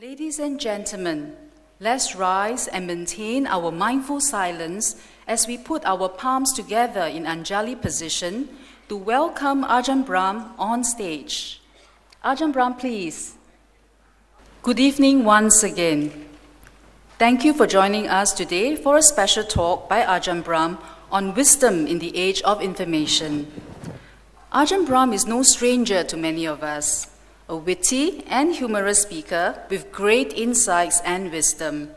Ladies and gentlemen, let's rise and maintain our mindful silence as we put our palms together in Anjali position to welcome Ajahn Brahm on stage. Ajahn Brahm, please. Good evening once again. Thank you for joining us today for a special talk by Ajahn Brahm on wisdom in the age of information. Ajahn Brahm is no stranger to many of us, a witty and humorous speaker with great insights and wisdom.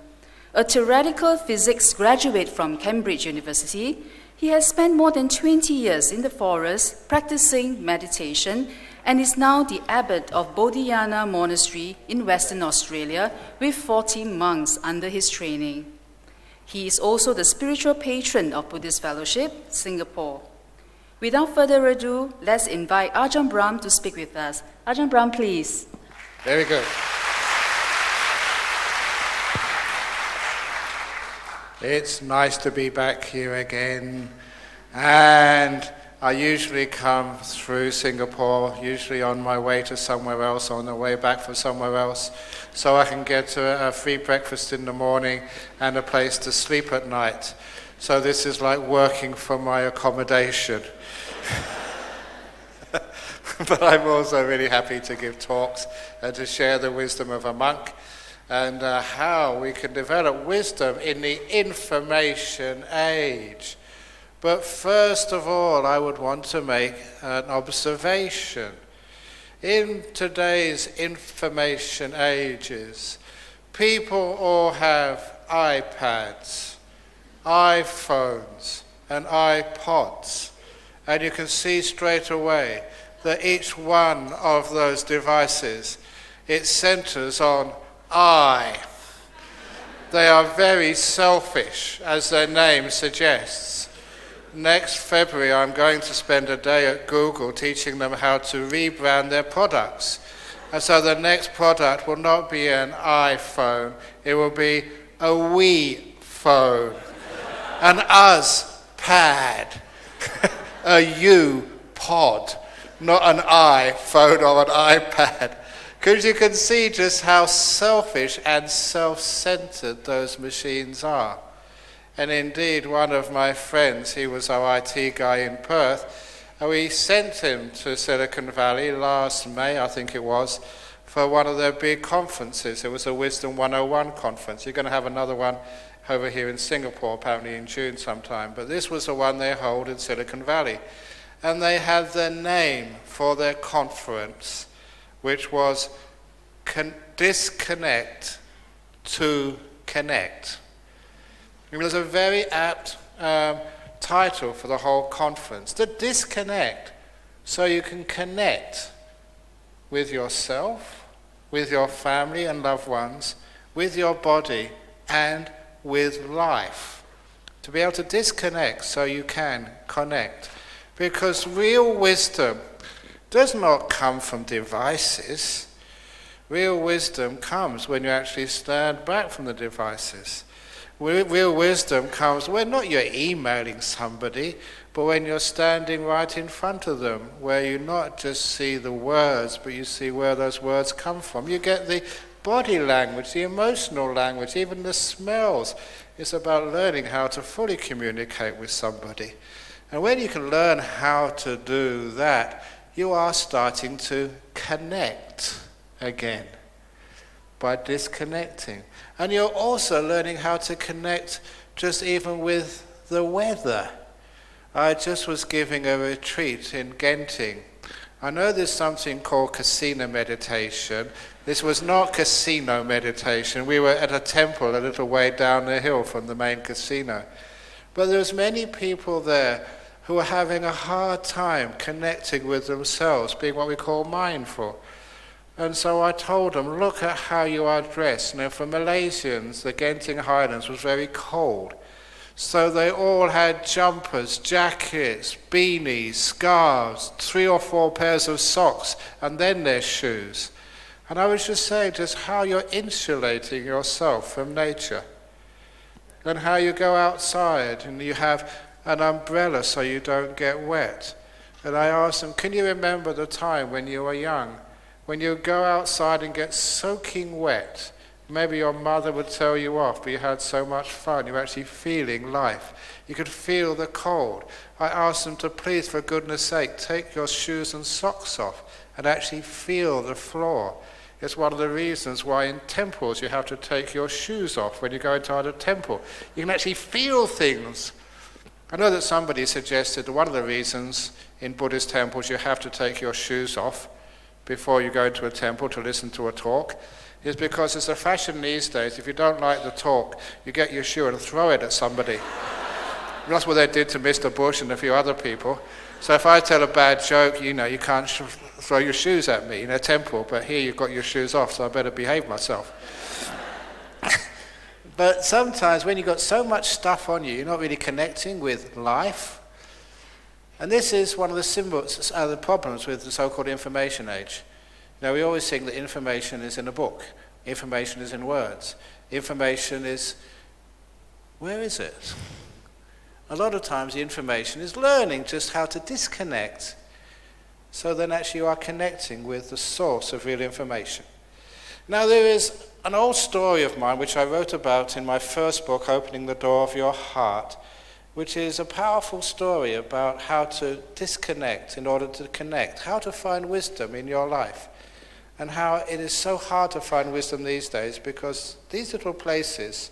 A theoretical physics graduate from Cambridge University, he has spent more than 20 years in the forest practicing meditation and is now the abbot of Bodhinyana Monastery in Western Australia with 40 monks under his training. He is also the spiritual patron of Buddhist Fellowship, Singapore. Without further ado, let's invite Ajahn Brahm to speak with us. Ajahn Brahm, please. Very good. It's nice to be back here again. And I usually come through Singapore, usually on my way to somewhere else, on the way back from somewhere else, so I can get to a free breakfast in the morning and a place to sleep at night. So this is like working for my accommodation. But I'm also really happy to give talks and to share the wisdom of a monk and how we can develop wisdom in the information age. But first of all, I would want to make an observation. In today's information ages, people all have iPads, iPhones, and iPods. And you can see straight away that each one of those devices, it centers on I. They are very selfish, as their name suggests. Next February, I'm going to spend a day at Google teaching them how to rebrand their products. And so the next product will not be an iPhone, it will be a we phone, an us pad, a you pod, not an iPhone or an iPad. Because you can see just how selfish and self-centered those machines are. And indeed, one of my friends, he was our IT guy in Perth, and we sent him to Silicon Valley last May, I think it was, for one of their big conferences. It was a Wisdom 101 conference. You're going to have another one over here in Singapore, apparently in June sometime. But this was the one they hold in Silicon Valley. And they had their name for their conference, which was Disconnect to Connect. It was a very apt title for the whole conference. To disconnect so you can connect with yourself, with your family and loved ones, with your body, and with life. To be able to disconnect so you can connect. Because real wisdom does not come from devices. Real wisdom comes when you actually stand back from the devices. Real wisdom comes when not you're emailing somebody, but when you're standing right in front of them, where you not just see the words, but you see where those words come from. You get the body language, the emotional language, even the smells. It's about learning how to fully communicate with somebody. And when you can learn how to do that, you are starting to connect again by disconnecting. And you're also learning how to connect just even with the weather. I just was giving a retreat in Genting. I know there's something called casino meditation. This was not casino meditation. We were at a temple a little way down the hill from the main casino. But there was many people there who were having a hard time connecting with themselves, being what we call mindful. And so I told them, look at how you are dressed. Now for Malaysians, the Genting Highlands was very cold. So they all had jumpers, jackets, beanies, scarves, 3 or 4 pairs of socks, and then their shoes. And I was just saying just how you're insulating yourself from nature. And how you go outside and you have an umbrella so you don't get wet. And I asked them, can you remember the time when you were young When you go outside and get soaking wet, maybe your mother would tell you off, but you had so much fun, you're actually feeling life. You could feel the cold. I asked them to please, for goodness sake, take your shoes and socks off and actually feel the floor. It's one of the reasons why in temples you have to take your shoes off when you go inside a temple. You can actually feel things. I know that somebody suggested that one of the reasons in Buddhist temples you have to take your shoes off before you go into a temple to listen to a talk is because it's a fashion these days. If you don't like the talk, you get your shoe and throw it at somebody. That's what they did to Mr. Bush and a few other people. So if I tell a bad joke, you can't throw your shoes at me in a temple, but here you've got your shoes off, so I better behave myself. But sometimes when you've got so much stuff on you, you're not really connecting with life. And this is one of the problems with the so-called information age. Now, we always think that information is in a book. Information is in words. Information is, where is it? A lot of times the information is learning just how to disconnect, so then actually you are connecting with the source of real information. Now, there is an old story of mine which I wrote about in my first book, Opening the Door of Your Heart, which is a powerful story about how to disconnect in order to connect, how to find wisdom in your life, and how it is so hard to find wisdom these days because these little places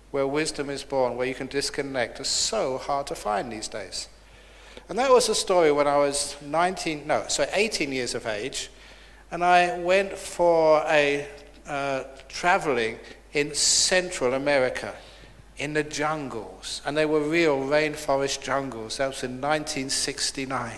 where wisdom is born, where you can disconnect, are so hard to find these days. And that was a story when I was 18 years of age, and I went for a traveling in Central America, in the jungles, and they were real rainforest jungles. That was in 1969.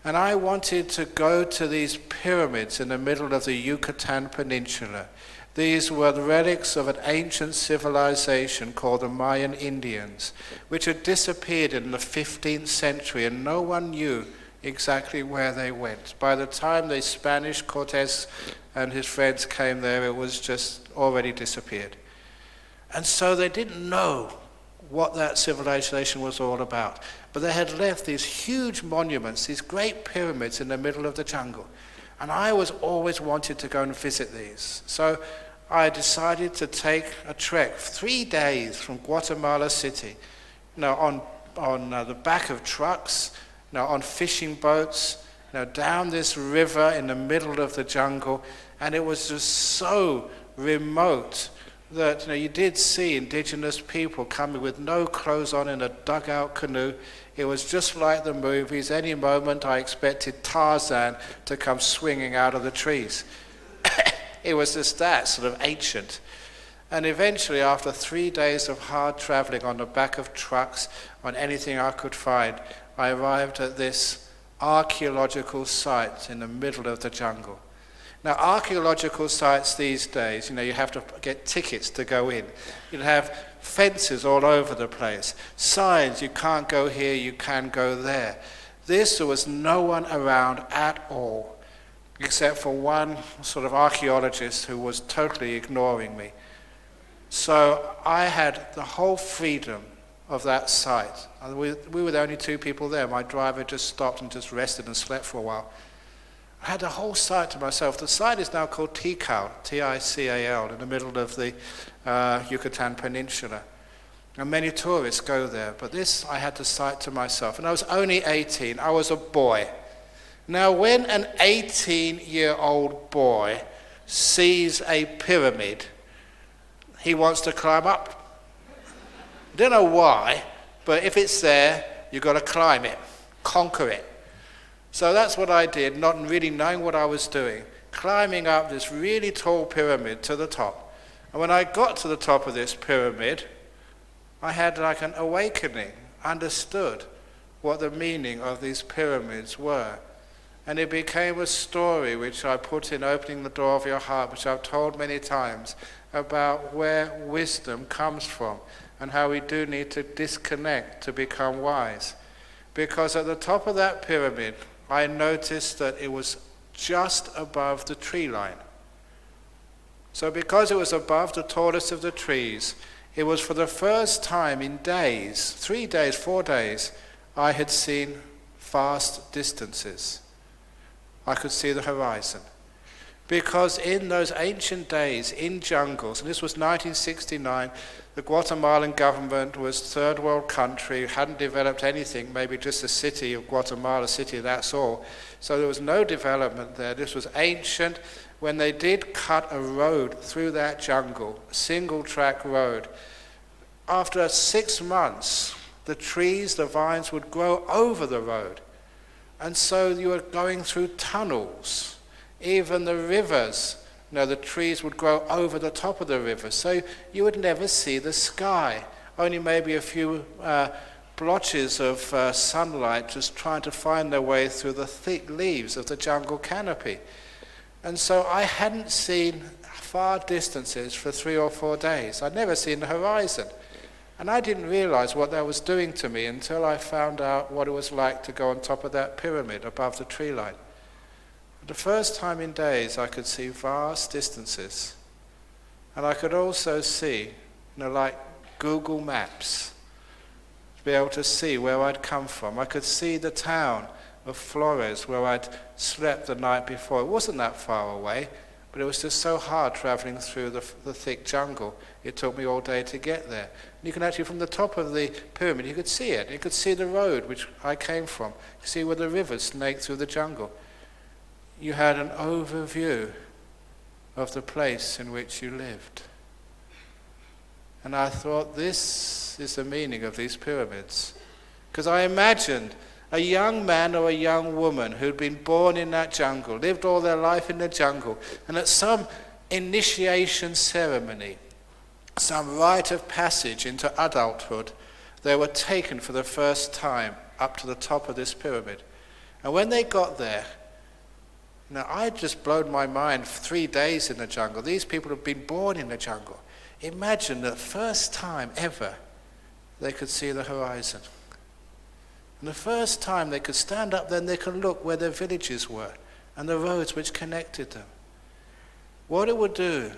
And I wanted to go to these pyramids in the middle of the Yucatan Peninsula. These were the relics of an ancient civilization called the Mayan Indians, which had disappeared in the 15th century, and no one knew exactly where they went. By the time the Spanish Cortes and his friends came there, it was just already disappeared. And so they didn't know what that civilization was all about. But they had left these huge monuments, these great pyramids in the middle of the jungle. And I was always wanted to go and visit these. So I decided to take a trek, 3 days from Guatemala City, on the back of trucks, on fishing boats, down this river in the middle of the jungle. And it was just so remote that you did see indigenous people coming with no clothes on in a dugout canoe. It was just like the movies. Any moment I expected Tarzan to come swinging out of the trees. It was just that sort of ancient. And eventually, after 3 days of hard traveling on the back of trucks, on anything I could find, I arrived at this archaeological site in the middle of the jungle. Now, archaeological sites these days, you have to get tickets to go in. You have fences all over the place, signs, you can't go here, you can go there. There was no one around at all, except for one sort of archaeologist who was totally ignoring me. So I had the whole freedom of that site. And we were the only 2 people there. My driver just stopped and just rested and slept for a while. I had the whole site to myself. The site is now called Tikal, T-I-C-A-L, in the middle of the Yucatan Peninsula. And many tourists go there, but this I had the site to myself. And I was only 18. I was a boy. Now, when an 18-year-old boy sees a pyramid, he wants to climb up. I don't know why, but if it's there, you've got to climb it, conquer it. So that's what I did, not really knowing what I was doing, climbing up this really tall pyramid to the top. And when I got to the top of this pyramid, I had like an awakening, understood what the meaning of these pyramids were. And it became a story which I put in Opening the Door of Your Heart, which I've told many times, about where wisdom comes from and how we do need to disconnect to become wise. Because at the top of that pyramid, I noticed that it was just above the tree line. So because it was above the tallest of the trees, it was for the first time in days, 3 days, 4 days, I had seen vast distances. I could see the horizon. Because in those ancient days, in jungles, and this was 1969, the Guatemalan government was third world country, hadn't developed anything, maybe just the city of Guatemala City, that's all. So there was no development there. This was ancient. When they did cut a road through that jungle, a single track road, after 6 months, the trees, the vines would grow over the road. And so you were going through tunnels. Even the rivers, the trees would grow over the top of the river. So you would never see the sky. Only maybe a few blotches of sunlight just trying to find their way through the thick leaves of the jungle canopy. And so I hadn't seen far distances for 3 or 4 days. I'd never seen the horizon. And I didn't realize what that was doing to me until I found out what it was like to go on top of that pyramid above the tree line. For the first time in days, I could see vast distances. And I could also see, like Google Maps, to be able to see where I'd come from. I could see the town of Flores where I'd slept the night before. It wasn't that far away, but it was just so hard traveling through the thick jungle. It took me all day to get there. And you can actually, from the top of the pyramid, you could see it. You could see the road which I came from. You could see where the rivers snaked through the jungle. You had an overview of the place in which you lived. And I thought, this is the meaning of these pyramids. Because I imagined a young man or a young woman who'd been born in that jungle, lived all their life in the jungle, and at some initiation ceremony, some rite of passage into adulthood, they were taken for the first time up to the top of this pyramid. And when they got there, I'd just blown my mind 3 days in the jungle. These people have been born in the jungle. Imagine the first time ever they could see the horizon. And the first time they could stand up then they could look where their villages were and the roads which connected them. What it would do,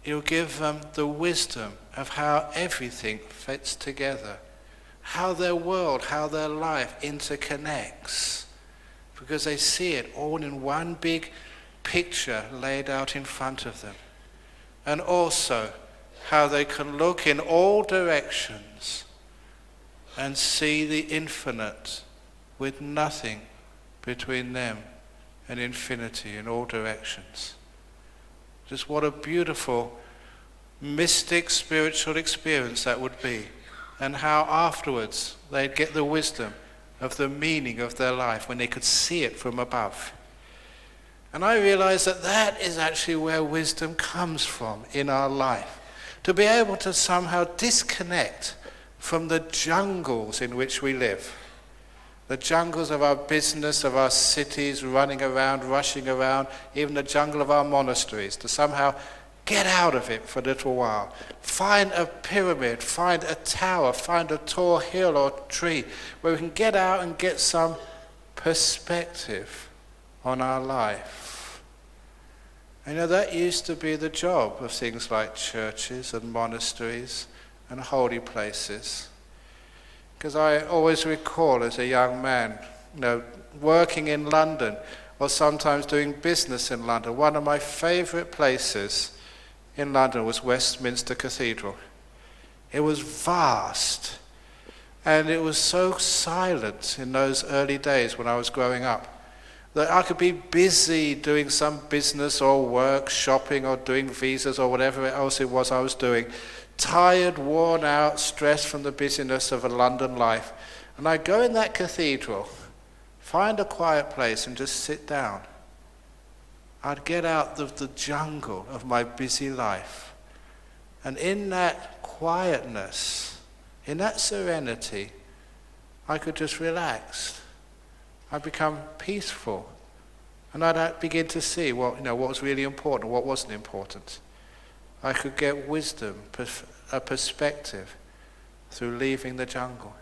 it would give them the wisdom of how everything fits together, how their world, how their life interconnects, because they see it all in one big picture laid out in front of them. And also how they can look in all directions and see the infinite with nothing between them and infinity in all directions. Just what a beautiful mystic spiritual experience that would be, and how afterwards they'd get the wisdom of the meaning of their life when they could see it from above. And I realized that that is actually where wisdom comes from in our life. To be able to somehow disconnect from the jungles in which we live. The jungles of our business, of our cities, running around, rushing around, even the jungle of our monasteries, to somehow get out of it for a little while. Find a pyramid, find a tower, find a tall hill or tree where we can get out and get some perspective on our life. And that used to be the job of things like churches and monasteries and holy places. Because I always recall as a young man, working in London or sometimes doing business in London, one of my favorite places in London was Westminster Cathedral. It was vast, and it was so silent in those early days when I was growing up that I could be busy doing some business or work, shopping or doing visas or whatever else it was I was doing, tired, worn out, stressed from the busyness of a London life. And I'd go in that cathedral, find a quiet place and just sit down. I'd get out of the jungle of my busy life. And in that quietness, in that serenity, I could just relax. I'd become peaceful. And I'd begin to see what was really important, what wasn't important. I could get wisdom, a perspective through leaving the jungle.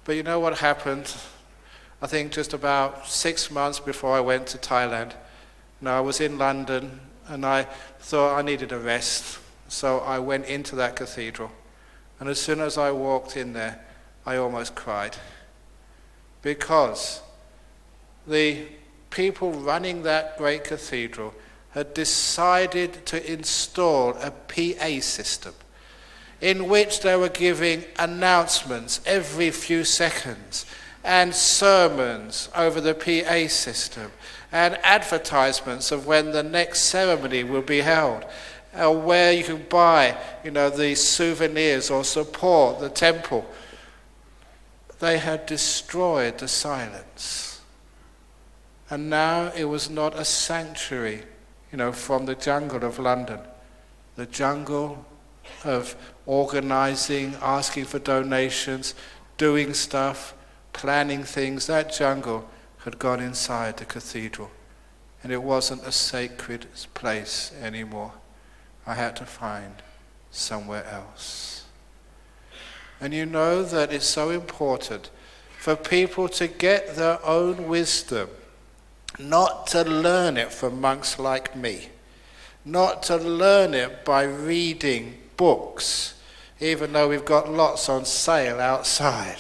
But you know what happened? I think just about 6 months before I went to Thailand, I was in London and I thought I needed a rest. So I went into that cathedral. And as soon as I walked in there, I almost cried. Because the people running that great cathedral had decided to install a PA system in which they were giving announcements every few seconds and sermons over the PA system and advertisements of when the next ceremony will be held, or where you can buy, the souvenirs or support the temple. They had destroyed the silence. And now it was not a sanctuary, from the jungle of London, the jungle of organizing, asking for donations, doing stuff, planning things. That jungle had gone inside the cathedral, and it wasn't a sacred place anymore. I had to find somewhere else. And you know that it's so important for people to get their own wisdom, not to learn it from monks like me, not to learn it by reading books, even though we've got lots on sale outside.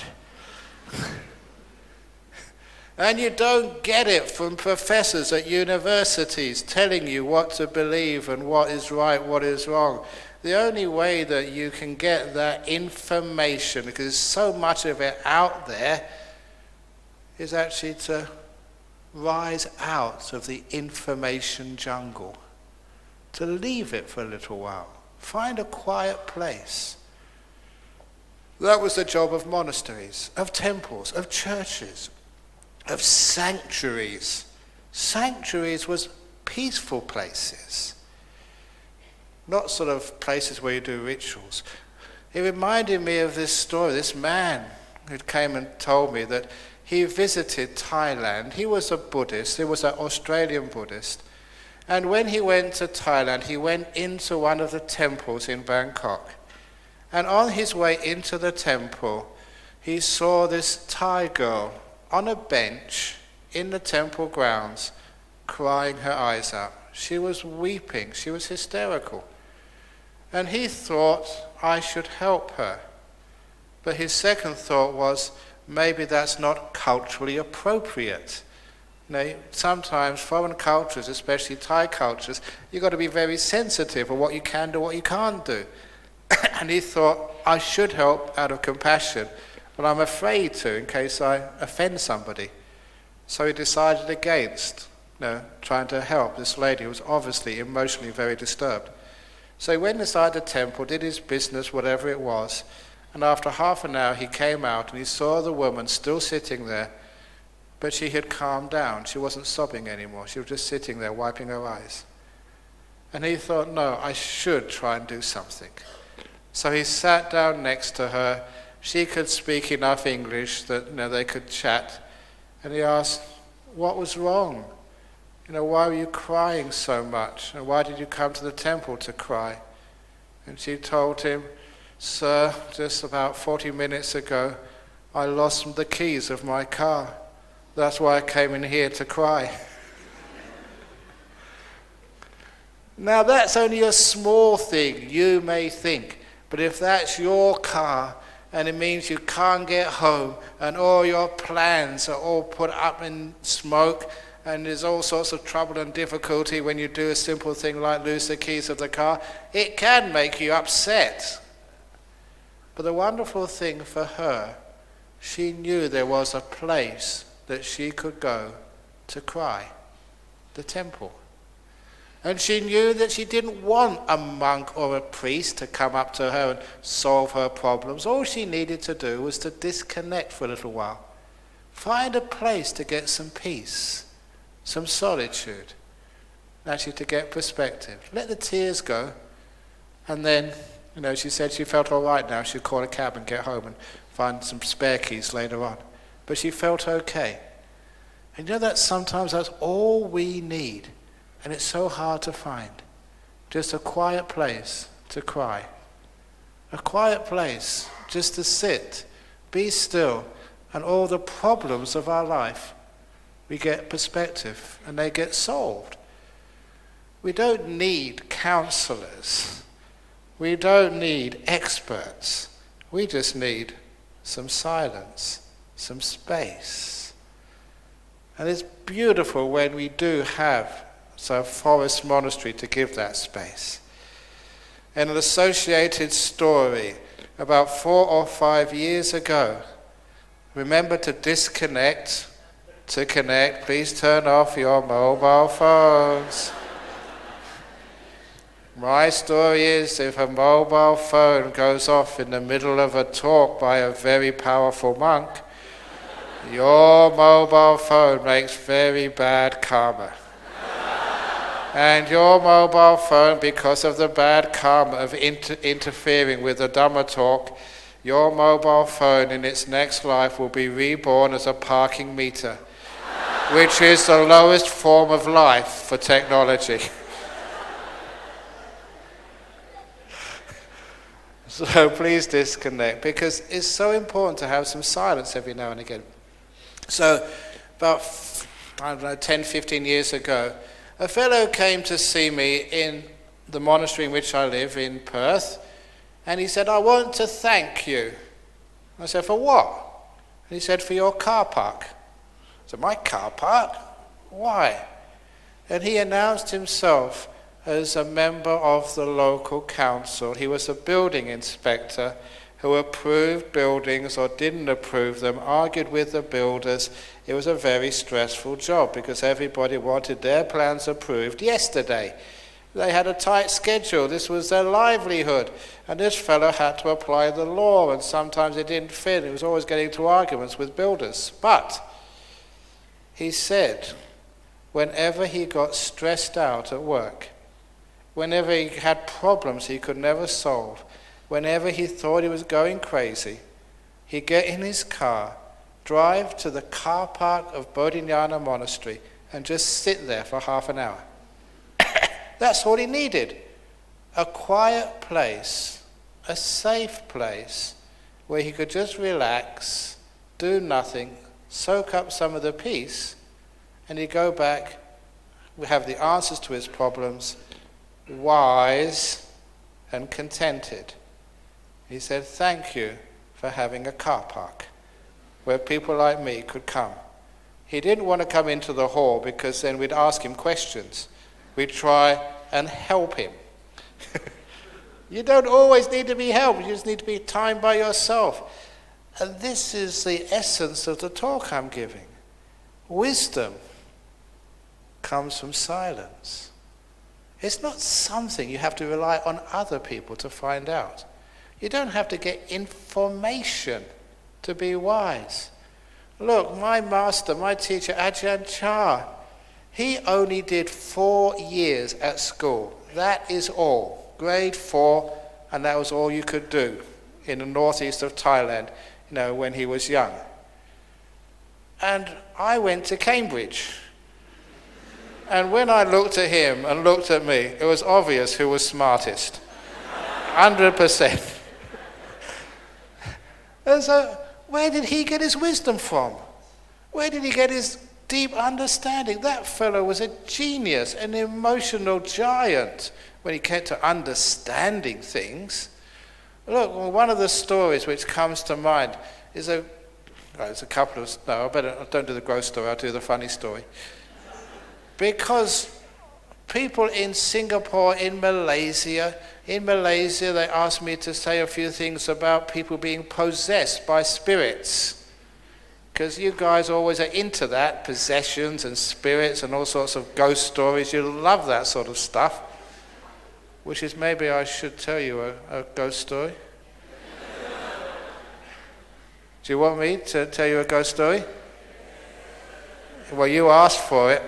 And you don't get it from professors at universities telling you what to believe and what is right, what is wrong. The only way that you can get that information, because there's so much of it out there, is actually to rise out of the information jungle, to leave it for a little while. Find a quiet place. That was the job of monasteries, of temples, of churches, of sanctuaries. Sanctuaries was peaceful places, not sort of places where you do rituals. It reminded me of this story, this man who came and told me that he visited Thailand. He was a Buddhist, he was an Australian Buddhist, and when he went to Thailand, he went into one of the temples in Bangkok. And on his way into the temple, he saw this Thai girl on a bench in the temple grounds, crying her eyes out. She was weeping, she was hysterical. And he thought, I should help her. But his second thought was, maybe that's not culturally appropriate. Sometimes foreign cultures, especially Thai cultures, you've got to be very sensitive of what you can do, what you can't do. And he thought, I should help out of compassion, but I'm afraid to in case I offend somebody. So he decided against trying to help this lady who was obviously emotionally very disturbed. So he went inside the temple, did his business, whatever it was, and after half an hour he came out and he saw the woman still sitting there, but she had calmed down. She wasn't sobbing anymore. She was just sitting there wiping her eyes. And he thought, no, I should try and do something. So he sat down next to her. She could speak enough English that they could chat. And he asked, what was wrong? Why were you crying so much? And why did you come to the temple to cry? And she told him, sir, just about 40 minutes ago, I lost the keys of my car. That's why I came in here to cry. Now that's only a small thing, you may think. But if that's your car, and it means you can't get home, and all your plans are all put up in smoke, and there's all sorts of trouble and difficulty when you do a simple thing like lose the keys of the car, it can make you upset. But the wonderful thing for her, she knew there was a place that she could go to cry, the temple. And she knew that she didn't want a monk or a priest to come up to her and solve her problems. All she needed to do was to disconnect for a little while. Find a place to get some peace, some solitude, actually to get perspective. Let the tears go. And then, she said she felt all right now. She'd call a cab and get home and find some spare keys later on. But she felt okay. And that sometimes that's all we need. And it's so hard to find. Just a quiet place to cry. A quiet place just to sit, be still, and all the problems of our life, we get perspective and they get solved. We don't need counselors. We don't need experts. We just need some silence, some space. And it's beautiful when we do have So a forest monastery to give that space. And an associated story, about 4 or 5 years ago, remember to disconnect. To connect, please turn off your mobile phones. My story is, if a mobile phone goes off in the middle of a talk by a very powerful monk, your mobile phone makes very bad karma. And your mobile phone, because of the bad karma of interfering with the Dhamma talk, your mobile phone in its next life will be reborn as a parking meter, which is the lowest form of life for technology. So please disconnect, because it's so important to have some silence every now and again. So about, 10, 15 years ago, a fellow came to see me in the monastery in which I live in Perth, and he said, I want to thank you. I said, for what? And he said, for your car park. I said, my car park? Why? And he announced himself as a member of the local council. He was a building inspector who approved buildings or didn't approve them, argued with the builders. It was a very stressful job because everybody wanted their plans approved yesterday. They had a tight schedule. This was their livelihood. And this fellow had to apply the law, and sometimes it didn't fit. He was always getting into arguments with builders. But he said, whenever he got stressed out at work, whenever he had problems he could never solve, whenever he thought he was going crazy, he'd get in his car, drive to the car park of Bodhinyana Monastery, and just sit there for half an hour. That's all he needed. A quiet place, a safe place, where he could just relax, do nothing, soak up some of the peace, and he'd go back, have the answers to his problems, wise and contented. He said, thank you for having a car park where people like me could come. He didn't want to come into the hall because then we'd ask him questions. We'd try and help him. You don't always need to be helped, you just need to be time by yourself. And this is the essence of the talk I'm giving. Wisdom comes from silence. It's not something you have to rely on other people to find out. You don't have to get information to be wise. Look, my master, my teacher, Ajahn, he only did 4 years at school. That is all. Grade 4, and that was all you could do in the northeast of Thailand, when he was young. And I went to Cambridge. And when I looked at him and looked at me, it was obvious who was smartest. 100%. And so, where did he get his wisdom from? Where did he get his deep understanding? That fellow was a genius, an emotional giant when he came to understanding things. Look, one of the stories which comes to mind is it's a couple of, no, I don't do the gross story, I'll do the funny story. Because people in Singapore, in Malaysia, they asked me to say a few things about people being possessed by spirits. Because you guys always are into that, possessions and spirits and all sorts of ghost stories. You love that sort of stuff. Which is, maybe I should tell you a ghost story. Do you want me to tell you a ghost story? Well, you asked for it.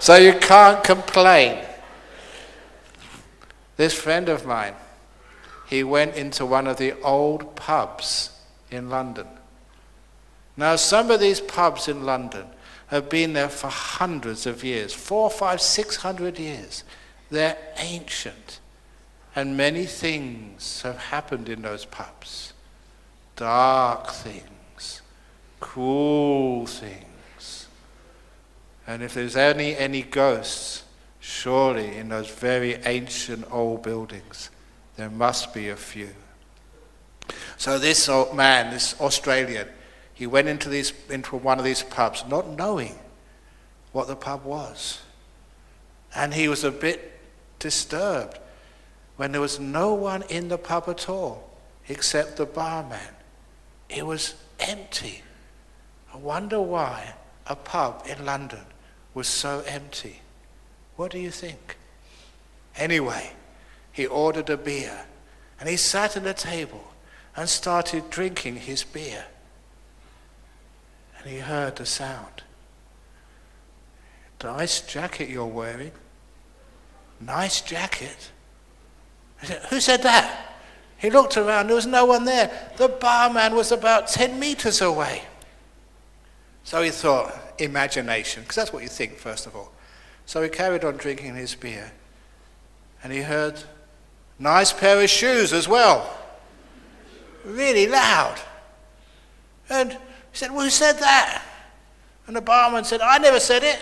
So you can't complain. This friend of mine, he went into one of the old pubs in London. Now, some of these pubs in London have been there for hundreds of years, 400, 500, 600 years. They're ancient. And many things have happened in those pubs. Dark things, cruel things. And if there's any ghosts, surely in those very ancient old buildings, there must be a few. So this old man, this Australian, he went into one of these pubs, not knowing what the pub was. And he was a bit disturbed when there was no one in the pub at all except the barman. It was empty. I wonder why a pub in London was so empty. What do you think? Anyway, he ordered a beer and he sat at the table and started drinking his beer. And he heard the sound. Nice jacket you're wearing. Nice jacket. I said, who said that? He looked around, there was no one there. The barman was about 10 meters away. So he thought, imagination, because that's what you think first of all. So he carried on drinking his beer. And he heard, nice pair of shoes as well. Really loud. And he said, well, who said that? And the barman said, I never said it.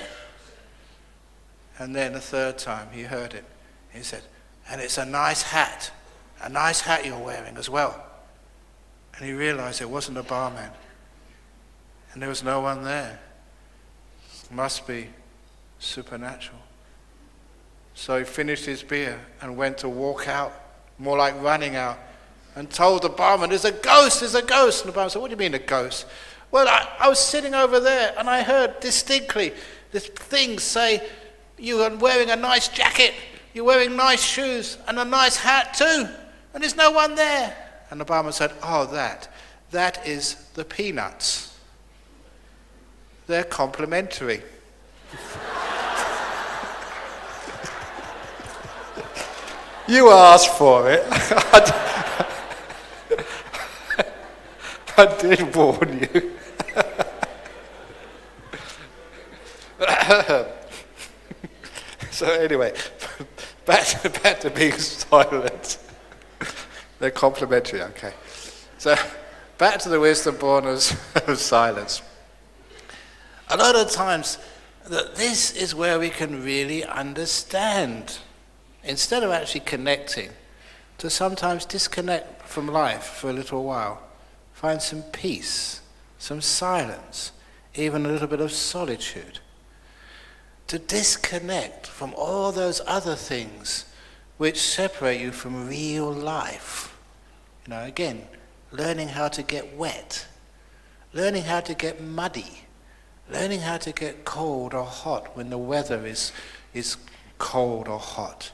And then the third time he heard it. He said, and it's a nice hat you're wearing as well. And he realized it wasn't a barman. And there was no one there. It must be supernatural. So he finished his beer and went to walk out, more like running out, and told the barman, there's a ghost. And the barman said, what do you mean a ghost? Well, I was sitting over there and I heard distinctly this thing say, you are wearing a nice jacket, you're wearing nice shoes and a nice hat too, and there's no one there. And the barman said, oh, that is the peanuts. They're complimentary. You asked for it. I did warn you. So anyway, back to being silent. They're complimentary, okay. So back to the wisdom born of silence. A lot of times, this is where we can really understand. Instead of actually connecting, to sometimes disconnect from life for a little while. Find some peace, some silence, even a little bit of solitude. To disconnect from all those other things which separate you from real life. You know, again, learning how to get wet, learning how to get muddy, learning how to get cold or hot when the weather is cold or hot.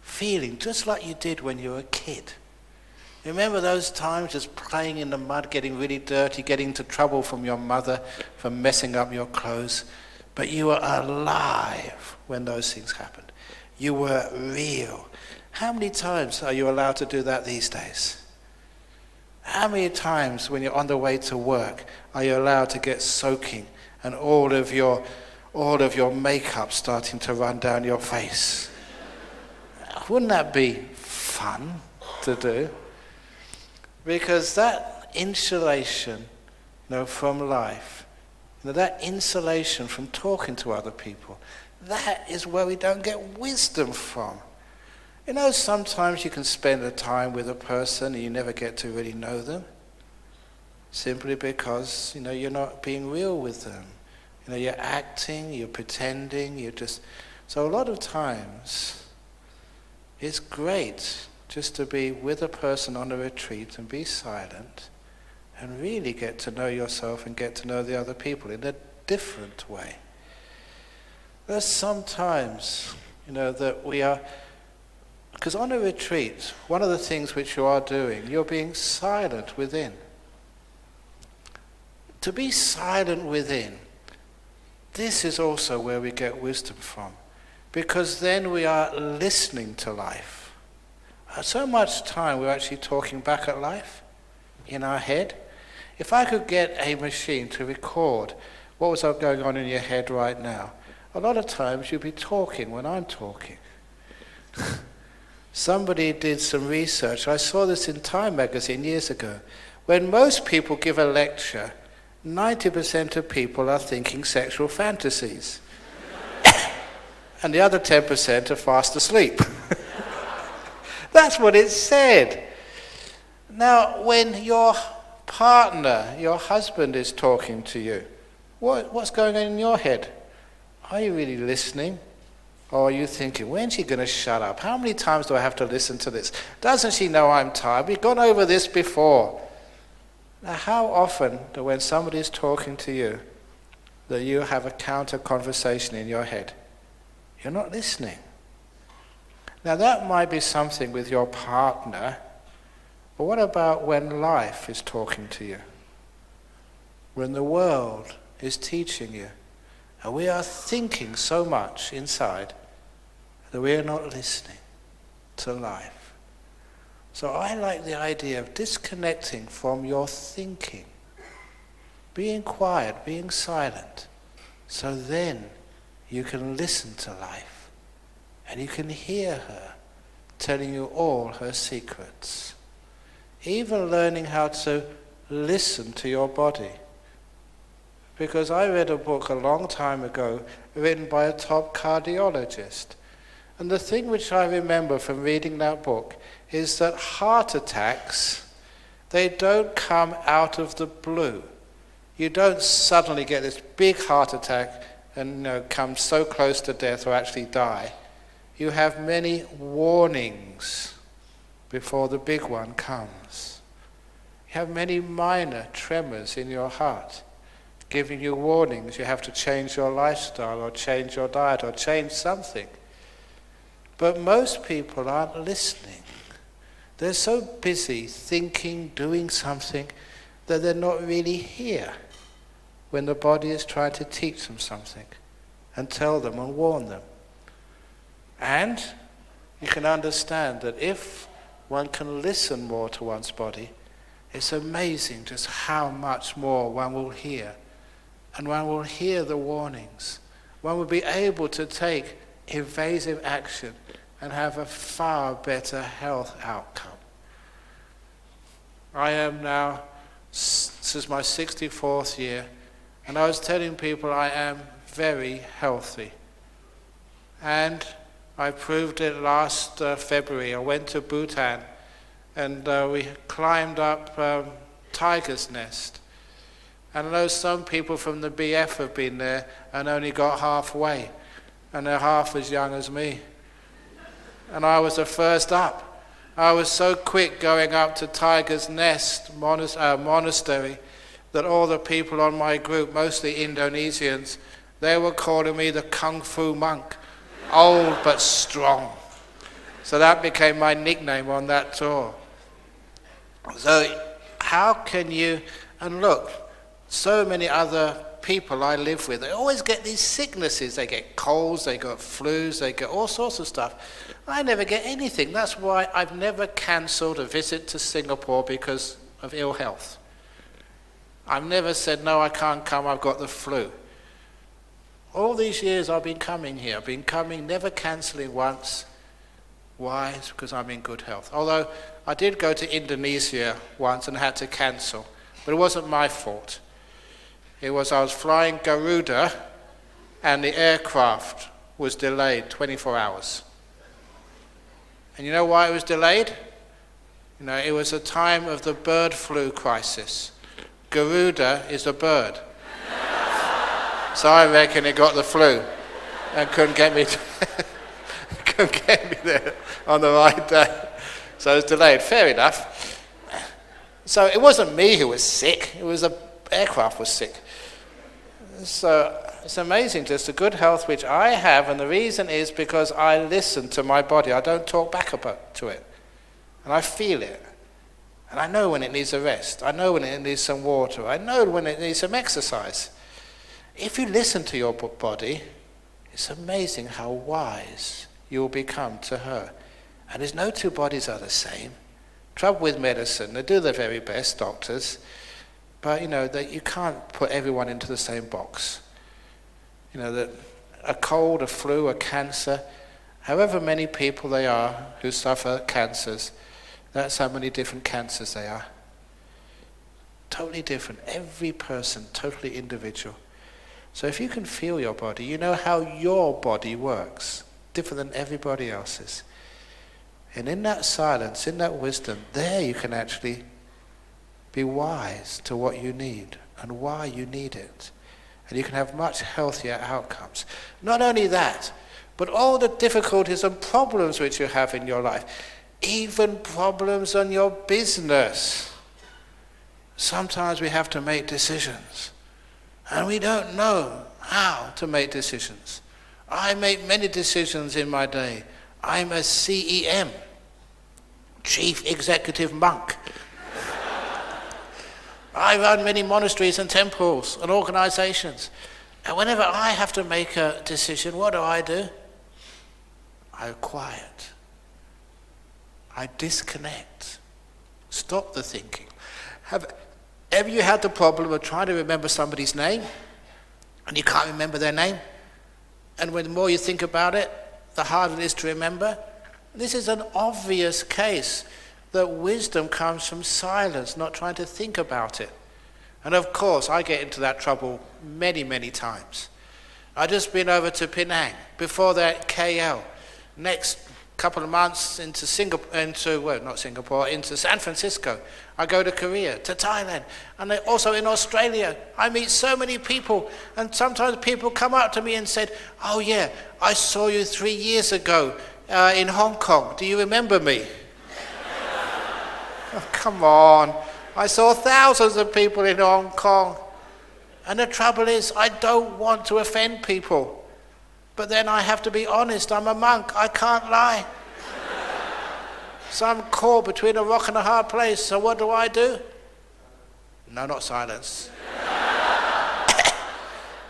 Feeling just like you did when you were a kid. Remember those times just playing in the mud, getting really dirty, getting into trouble from your mother for messing up your clothes? But you were alive when those things happened. You were real. How many times are you allowed to do that these days? How many times when you're on the way to work are you allowed to get soaking and all of your makeup starting to run down your face? Wouldn't that be fun to do? Because that insulation, from life, that insulation from talking to other people, that is where we don't get wisdom from. Sometimes you can spend a time with a person and you never get to really know them, simply because, you're not being real with them. You're acting, you're pretending, So a lot of times, it's great just to be with a person on a retreat and be silent and really get to know yourself and get to know the other people in a different way. There's sometimes, that we are, because on a retreat, one of the things which you are doing, you're being silent within. To be silent within, this is also where we get wisdom from, because then we are listening to life. So much time we're actually talking back at life in our head. If I could get a machine to record what was going on in your head right now, a lot of times you'd be talking when I'm talking. Somebody did some research. I saw this in Time magazine years ago. When most people give a lecture, 90% of people are thinking sexual fantasies. And the other 10% are fast asleep. That's what it said. Now, when your partner, your husband is talking to you, what's going on in your head? Are you really listening? Or are you thinking, when's she going to shut up? How many times do I have to listen to this? Doesn't she know I'm tired? We've gone over this before. Now, how often that when somebody is talking to you, that you have a counter conversation in your head? You're not listening. Now, that might be something with your partner, but what about when life is talking to you? When the world is teaching you, and we are thinking so much inside that we are not listening to life. So I like the idea of disconnecting from your thinking, being quiet, being silent, so then you can listen to life and you can hear her telling you all her secrets. Even learning how to listen to your body. Because I read a book a long time ago written by a top cardiologist. And the thing which I remember from reading that book is that heart attacks, they don't come out of the blue. You don't suddenly get this big heart attack and come so close to death or actually die. You have many warnings before the big one comes. You have many minor tremors in your heart, giving you warnings. You have to change your lifestyle or change your diet or change something. But most people aren't listening. They're so busy thinking, doing something, that they're not really here when the body is trying to teach them something and tell them and warn them. And you can understand that if one can listen more to one's body, it's amazing just how much more one will hear. And one will hear the warnings. One will be able to take evasive action and have a far better health outcome. I am now, this is my 64th year, and I was telling people I am very healthy. And I proved it last February. I went to Bhutan and we climbed up Tiger's Nest. And I know some people from the BF have been there and only got halfway, and they're half as young as me. And I was the first up. I was so quick going up to Tiger's Nest monastery that all the people on my group, mostly Indonesians, they were calling me the Kung Fu monk, old but strong. So that became my nickname on that tour. So how can you, and look, so many other people I live with, they always get these sicknesses. They get colds, they get flus, they get all sorts of stuff. I never get anything. That's why I've never cancelled a visit to Singapore because of ill health. I've never said, no, I can't come, I've got the flu. All these years I've been coming here. I've been coming, never cancelling once. Why? It's because I'm in good health. Although I did go to Indonesia once and had to cancel, but it wasn't my fault. It was I was flying Garuda and the aircraft was delayed 24 hours. And you know why it was delayed? It was a time of the bird flu crisis. Garuda is a bird. So I reckon it got the flu and couldn't get me there on the right day. So it was delayed. Fair enough. So it wasn't me who was sick. It was the aircraft was sick. So it's amazing just the good health which I have, and the reason is because I listen to my body. I don't talk back to it. And I feel it. And I know when it needs a rest. I know when it needs some water. I know when it needs some exercise. If you listen to your body, it's amazing how wise you will become to her. And there's no two bodies are the same. Trouble with medicine, they do their very best, doctors, but that you can't put everyone into the same box. That a cold, a flu, a cancer, however many people they are who suffer cancers, that's how many different cancers they are. Totally different. Every person, totally individual. So if you can feel your body, you know how your body works, different than everybody else's. And in that silence, in that wisdom, there you can actually be wise to what you need and why you need it. and you can have much healthier outcomes. Not only that, but all the difficulties and problems which you have in your life, even problems on your business. Sometimes we have to make decisions, and we don't know how to make decisions. I make many decisions in my day. I'm a CEM, Chief Executive Monk. I run many monasteries and temples and organizations. And whenever I have to make a decision, what do? I quiet. I disconnect. Stop the thinking. Have you had the problem of trying to remember somebody's name and you can't remember their name? And when the more you think about it, the harder it is to remember? This is an obvious case that wisdom comes from silence, not trying to think about it. And of course, I get into that trouble many, many times. I've just been over to Penang, before that KL. Next couple of months into San Francisco. I go to Korea, to Thailand, and also in Australia. I meet so many people, and sometimes people come up to me and said, "Oh yeah, I saw you 3 years ago in Hong Kong. Do you remember me?" Oh, come on. I saw thousands of people in Hong Kong. And the trouble is, I don't want to offend people. But then I have to be honest. I'm a monk. I can't lie. So I'm caught between a rock and a hard place. So what do? No, not silence.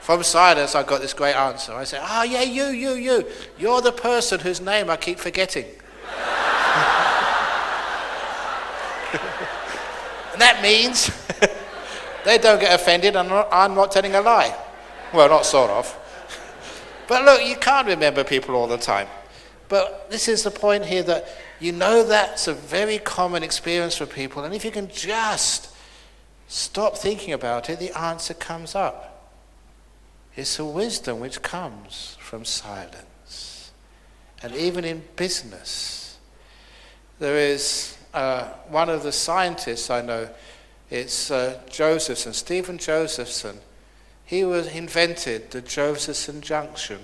From silence, I got this great answer. I say, "Oh yeah, you. You're the person whose name I keep forgetting." And that means they don't get offended and I'm not telling a lie. Well, not sort of. But look, you can't remember people all the time. But this is the point here, that you know that's a very common experience for people, and if you can just stop thinking about it, the answer comes up. It's a wisdom which comes from silence. And even in business, there is one of the scientists I know, it's Josephson, Stephen Josephson. He invented the Josephson junction.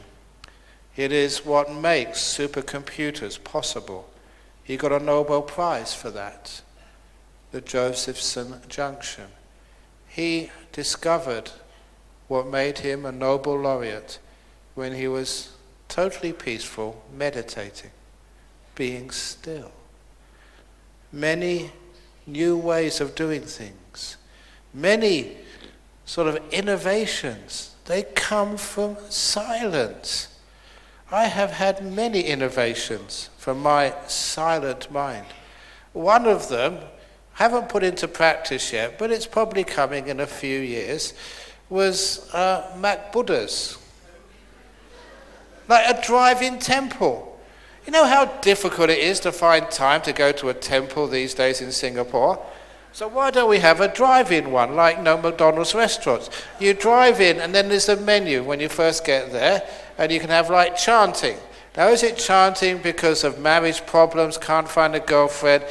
It is what makes supercomputers possible. He got a Nobel Prize for that, the Josephson junction. He discovered what made him a Nobel laureate when he was totally peaceful, meditating, being still. Many new ways of doing things, many sort of innovations, they come from silence. I have had many innovations from my silent mind. One of them, I haven't put into practice yet, but it's probably coming in a few years, was Mac Buddhas. Like a drive-in temple. You know how difficult it is to find time to go to a temple these days in Singapore? So why don't we have a drive-in one, like McDonald's restaurants? You drive in and then there's a menu when you first get there, and you can have like chanting. Now is it chanting because of marriage problems, can't find a girlfriend,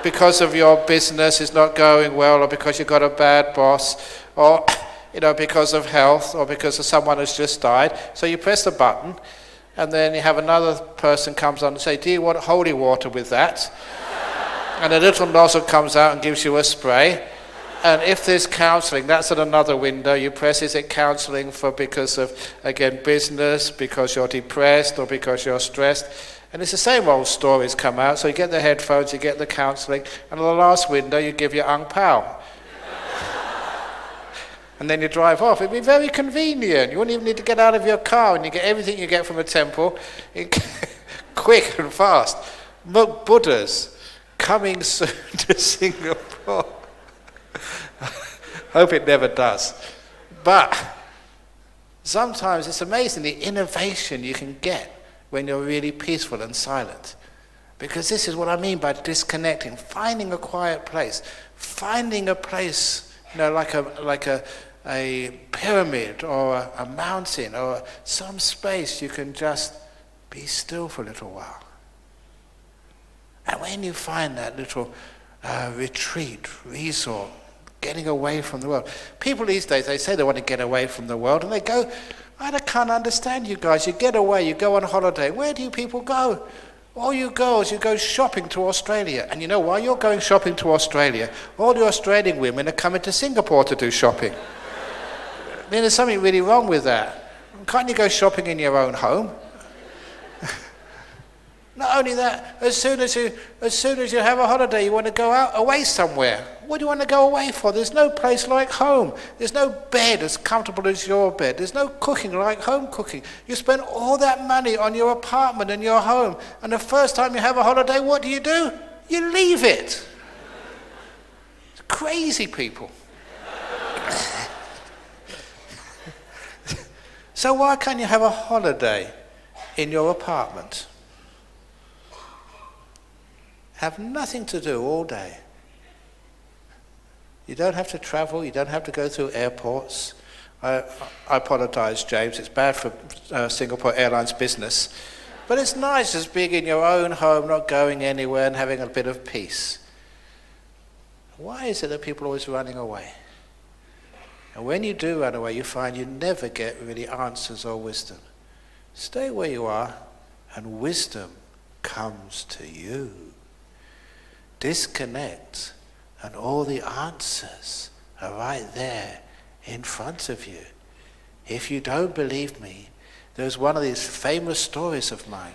because of your business is not going well, or because you've got a bad boss, or because of health, or because of someone has just died? So you press the button, and then you have another person comes on and say, "Do you want holy water with that?" And a little nozzle comes out and gives you a spray. And if there's counselling, that's at another window. You press, is it counselling for because of, again, business, because you're depressed, or because you're stressed? And it's the same old stories come out. So you get the headphones, you get the counselling, and on the last window you give your ang pao. And then you drive off. It'd be very convenient. You wouldn't even need to get out of your car, and you get everything you get from a temple quick and fast. Buddhas coming soon to Singapore. Hope it never does. But sometimes it's amazing the innovation you can get when you're really peaceful and silent. Because this is what I mean by disconnecting, finding a quiet place, finding a place, like a pyramid or a mountain or some space you can just be still for a little while. And when you find that little retreat, resort, getting away from the world. People these days, they say they want to get away from the world, and they go, I can't understand you guys. You get away, you go on holiday. Where do you people go? All you girls, you go shopping to Australia. And you know why you're going shopping to Australia? All the Australian women are coming to Singapore to do shopping. I mean, there's something really wrong with that. Can't you go shopping in your own home? Not only that, as soon as you have a holiday, you want to go out away somewhere. What do you want to go away for? There's no place like home. There's no bed as comfortable as your bed. There's no cooking like home cooking. You spend all that money on your apartment and your home, and the first time you have a holiday, what do? You leave it. It's crazy people. So why can't you have a holiday in your apartment? Have nothing to do all day. You don't have to travel, you don't have to go through airports. I apologise, James, it's bad for Singapore Airlines business. But it's nice just being in your own home, not going anywhere and having a bit of peace. Why is it that people are always running away? And when you do run away, you find you never get really answers or wisdom. Stay where you are, and wisdom comes to you. Disconnect, and all the answers are right there in front of you. If you don't believe me, there's one of these famous stories of mine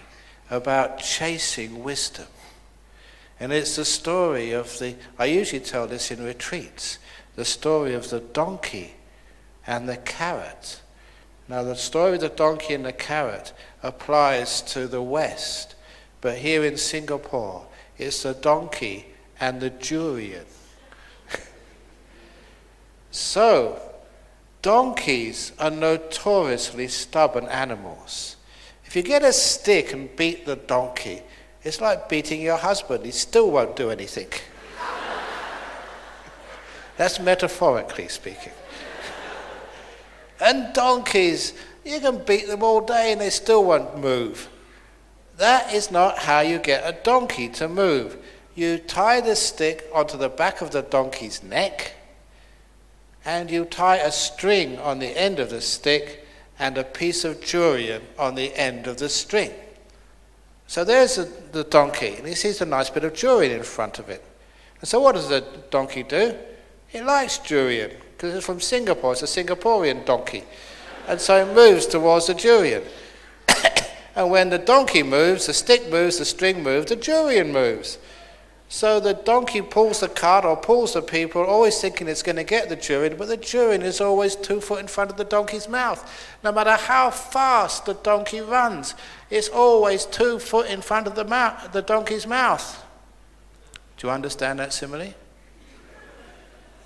about chasing wisdom. And it's the story of I usually tell this in retreats, the story of the donkey and the carrot. Now the story of the donkey and the carrot applies to the West, but here in Singapore, it's the donkey and the durian. So, donkeys are notoriously stubborn animals. If you get a stick and beat the donkey, it's like beating your husband. He still won't do anything. That's metaphorically speaking. And donkeys, you can beat them all day and they still won't move. That is not how you get a donkey to move. You tie the stick onto the back of the donkey's neck, and you tie a string on the end of the stick and a piece of durian on the end of the string. So there's the donkey, and he sees a nice bit of durian in front of it. And so what does the donkey do? He likes durian, because it's from Singapore, it's a Singaporean donkey. And so it moves towards the durian. And when the donkey moves, the stick moves, the string moves, the durian moves. So the donkey pulls the cart or pulls the people, always thinking it's going to get the durian, but the durian is always 2 foot in front of the donkey's mouth. No matter how fast the donkey runs, it's always 2 foot in front of the donkey's mouth. Do you understand that simile?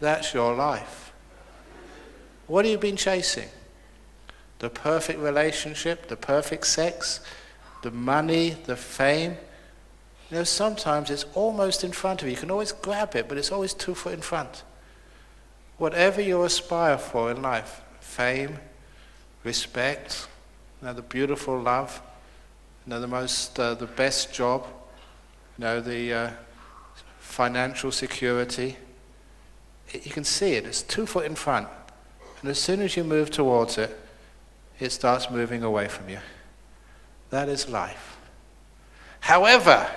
That's your life. What have you been chasing? The perfect relationship, the perfect sex, the money, the fame. You know, sometimes it's almost in front of you. You can always grab it, but it's always 2 foot in front. Whatever you aspire for in life, fame, respect, the beautiful love, the best job, the financial security, you can see it. It's 2 foot in front. And as soon as you move towards it, it starts moving away from you. That is life. However,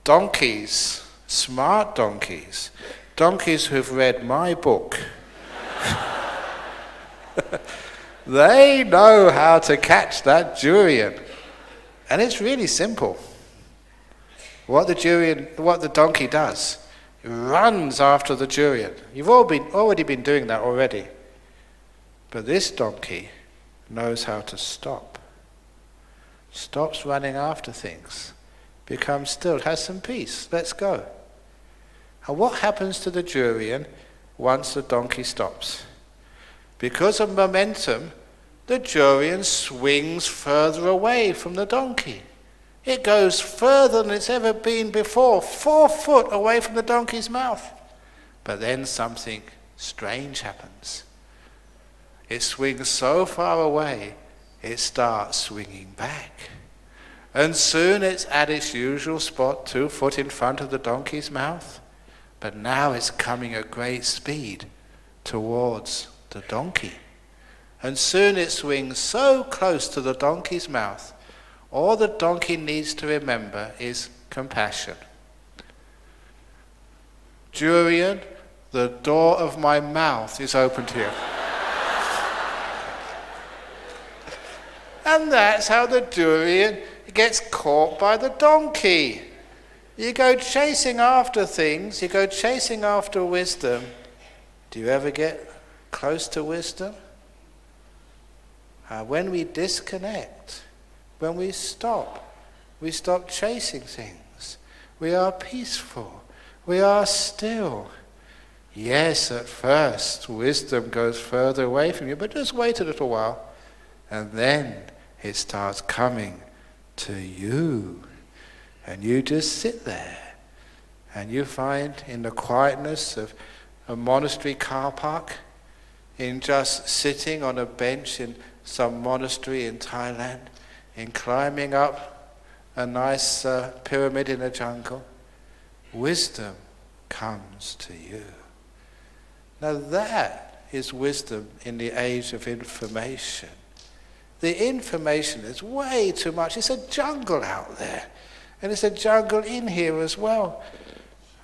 donkeys, smart donkeys who've read my book, they know how to catch that durian. And it's really simple. What the donkey does, it runs after the durian. You've already been doing that already. But this donkey knows how to stop. Stops running after things. Becomes still, has some peace. Let's go. And what happens to the durian once the donkey stops? Because of momentum, the durian swings further away from the donkey. It goes further than it's ever been before, 4 foot away from the donkey's mouth. But then something strange happens. It swings so far away, it starts swinging back. And soon it's at its usual spot, 2 foot in front of the donkey's mouth. But now it's coming at great speed towards the donkey. And soon it swings so close to the donkey's mouth, all the donkey needs to remember is compassion. Durian, the door of my mouth is open to you. And that's how the durian gets caught by the donkey. You go chasing after things, you go chasing after wisdom. Do you ever get close to wisdom? When we disconnect, when we stop chasing things, we are peaceful, we are still. Yes, at first, wisdom goes further away from you, but just wait a little while, and then it starts coming to you. And you just sit there, and you find in the quietness of a monastery car park, in just sitting on a bench in some monastery in Thailand, in climbing up a nice pyramid in a jungle, wisdom comes to you. Now that is wisdom in the age of information. The information is way too much. It's a jungle out there. And it's a jungle in here as well.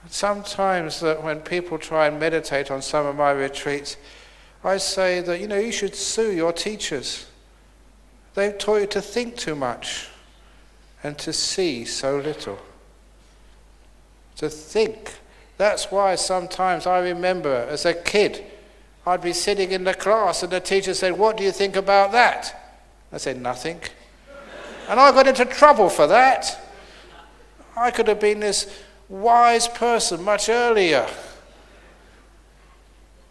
Sometimes when people try and meditate on some of my retreats, I say that, you should sue your teachers. They've taught you to think too much and to see so little. To think. That's why sometimes I remember as a kid, I'd be sitting in the class and the teacher said, "What do you think about that?" I said, "Nothing." And I got into trouble for that. I could have been this wise person much earlier.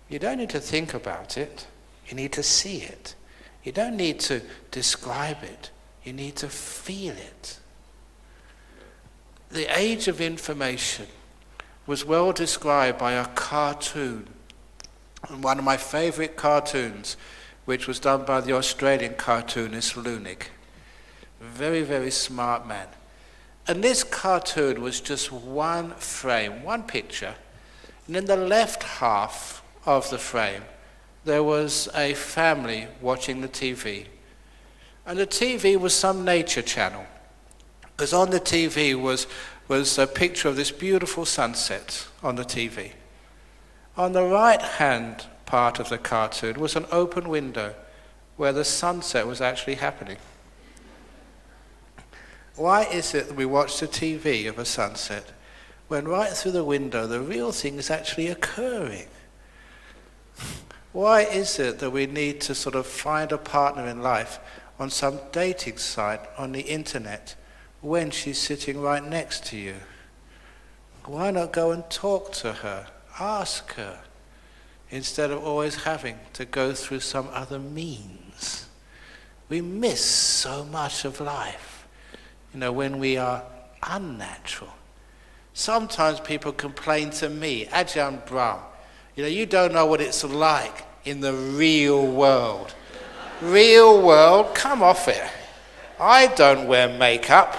You don't need to think about it. You need to see it. You don't need to describe it. You need to feel it. The age of information was well described by a cartoon. And one of my favorite cartoons, which was done by the Australian cartoonist Lunig. Very, very smart man. And this cartoon was just one frame, one picture. And in the left half of the frame, there was a family watching the TV. And the TV was some nature channel. Because on the TV was a picture of this beautiful sunset on the TV. On the right-hand part of the cartoon was an open window where the sunset was actually happening. Why is it that we watch the TV of a sunset when right through the window the real thing is actually occurring? Why is it that we need to sort of find a partner in life on some dating site on the internet when she's sitting right next to you? Why not go and talk to her, ask her, instead of always having to go through some other means? We miss so much of life, when we are unnatural. Sometimes people complain to me, Ajahn Brahm, you don't know what it's like in the real world. Real world, come off it. I don't wear makeup.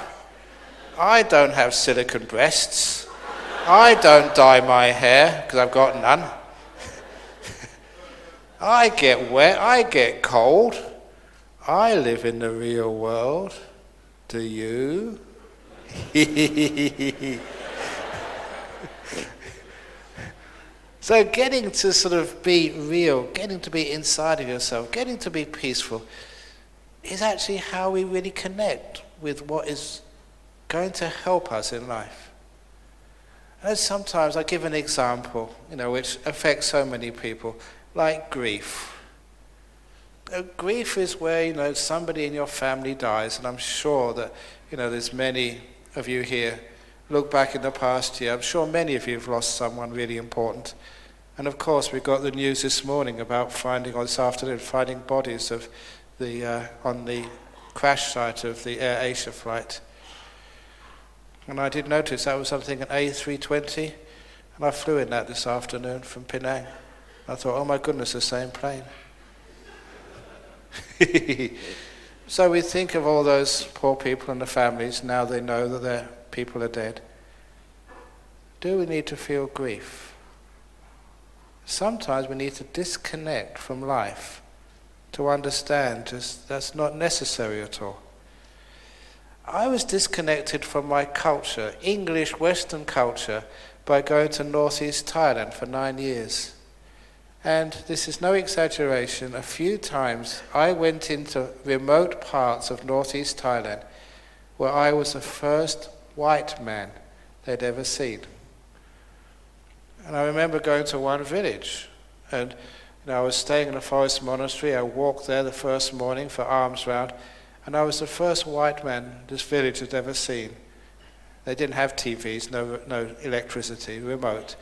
I don't have silicone breasts. I don't dye my hair, because I've got none. I get wet, I get cold. I live in the real world. Do you? So getting to sort of be real, getting to be inside of yourself, getting to be peaceful is actually how we really connect with what is going to help us in life. And sometimes I give an example, which affects so many people, like grief. Grief is where, somebody in your family dies, and I'm sure that, there's many of you here, look back in the past year, I'm sure many of you have lost someone really important. And of course, we got the news this morning about this afternoon, finding bodies of on the crash site of the Air Asia flight. And I did notice that was something an A320, and I flew in that this afternoon from Penang. I thought, oh my goodness, the same plane. So we think of all those poor people and the families, now they know that their people are dead. do we need to feel grief? Sometimes we need to disconnect from life to understand just that's not necessary at all. I was disconnected from my culture, English Western culture, by going to northeast Thailand for 9 years. And this is no exaggeration, a few times I went into remote parts of northeast Thailand where I was the first white man they'd ever seen. And I remember going to one village, and I was staying in a forest monastery. I walked there the first morning for alms round, and I was the first white man this village had ever seen. They didn't have TVs, no electricity, remote.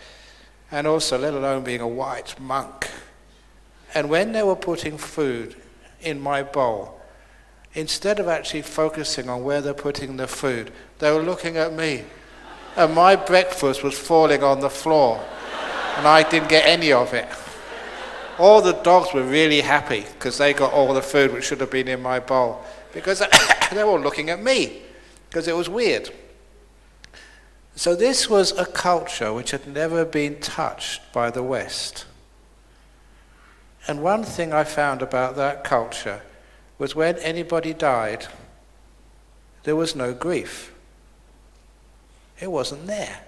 And also, let alone being a white monk. And when they were putting food in my bowl, instead of actually focusing on where they're putting the food, they were looking at me. And my breakfast was falling on the floor, and I didn't get any of it. All the dogs were really happy because they got all the food which should have been in my bowl, because they were all looking at me, because it was weird. So this was a culture which had never been touched by the West. And one thing I found about that culture was when anybody died, there was no grief. It wasn't there.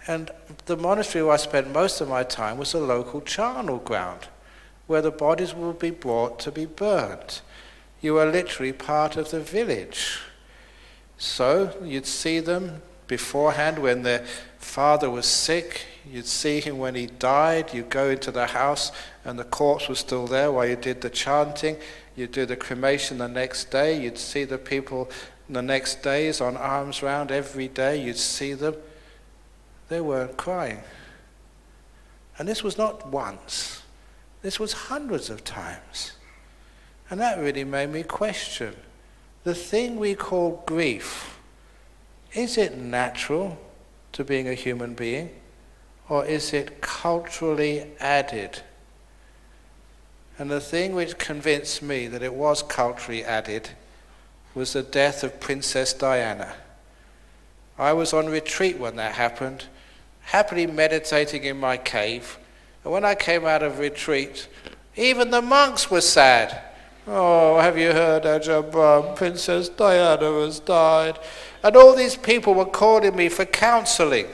And the monastery where I spent most of my time was a local charnel ground, where the bodies would be brought to be burnt. You were literally part of the village. So you'd see them beforehand when their father was sick. You'd see him when he died. You'd go into the house and the corpse was still there while you did the chanting. You'd do the cremation the next day. You'd see the people the next days on alms round every day. You'd see them. They weren't crying. And this was not once. This was hundreds of times. And that really made me question the thing we call grief. Is it natural to being a human being, or is it culturally added? And the thing which convinced me that it was culturally added was the death of Princess Diana. I was on retreat when that happened, happily meditating in my cave, and when I came out of retreat, even the monks were sad. Oh, have you heard, Ajahn Brahm? Princess Diana has died. And all these people were calling me for counselling. I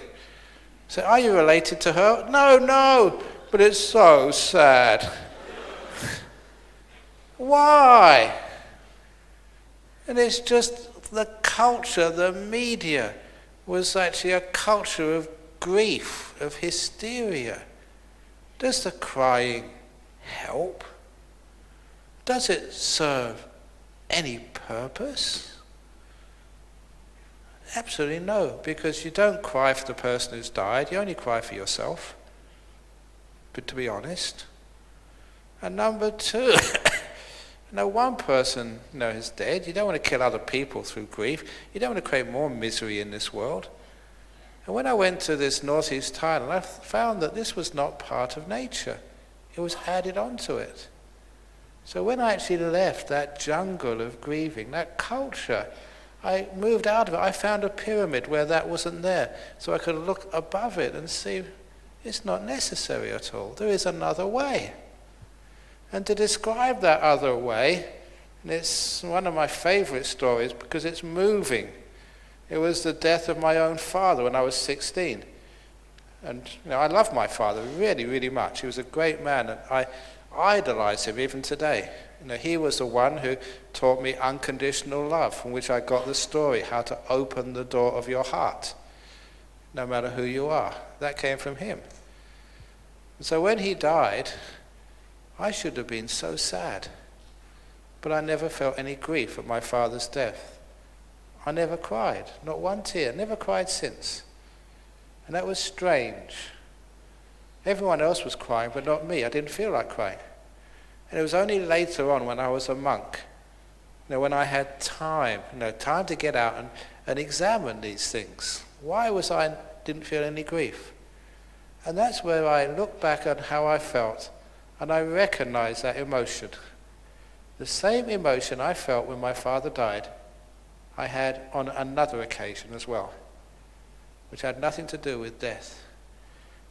said, are you related to her? No, but it's so sad. Why? And it's just the culture, the media was actually a culture of grief, of hysteria. Does the crying help? Does it serve any purpose? Absolutely no, because you don't cry for the person who's died, you only cry for yourself, but to be honest. And number two, one person is dead. You don't want to kill other people through grief. You don't want to create more misery in this world. And when I went to this northeast Thailand, I found that this was not part of nature. It was added onto it. So when I actually left that jungle of grieving, that culture, I moved out of it. I found a pyramid where that wasn't there, so I could look above it and see it's not necessary at all. There is another way. And to describe that other way, and it's one of my favorite stories because it's moving. It was the death of my own father when I was 16. And I love my father really, really much. He was a great man, and I idolize him even today. He was the one who taught me unconditional love, from which I got the story, how to open the door of your heart, no matter who you are. That came from him. And so when he died, I should have been so sad, but I never felt any grief at my father's death. I never cried, not one tear, never cried since. And that was strange. Everyone else was crying, but not me. I didn't feel like crying. And it was only later on when I was a monk, when I had time, time to get out and examine these things. Why didn't feel any grief? And that's where I look back on how I felt, and I recognize that emotion. The same emotion I felt when my father died, I had on another occasion as well. which had nothing to do with death.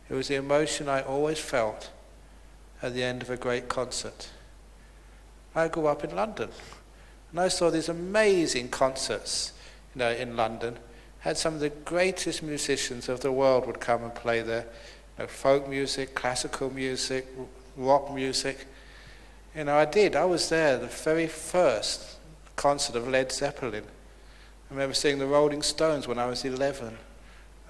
It was the emotion I always felt at the end of a great concert. I grew up in London, and I saw these amazing concerts, in London. Had some of the greatest musicians of the world would come and play there. Folk music, classical music, rock music. I was there the very first concert of Led Zeppelin. I remember seeing the Rolling Stones when I was 11.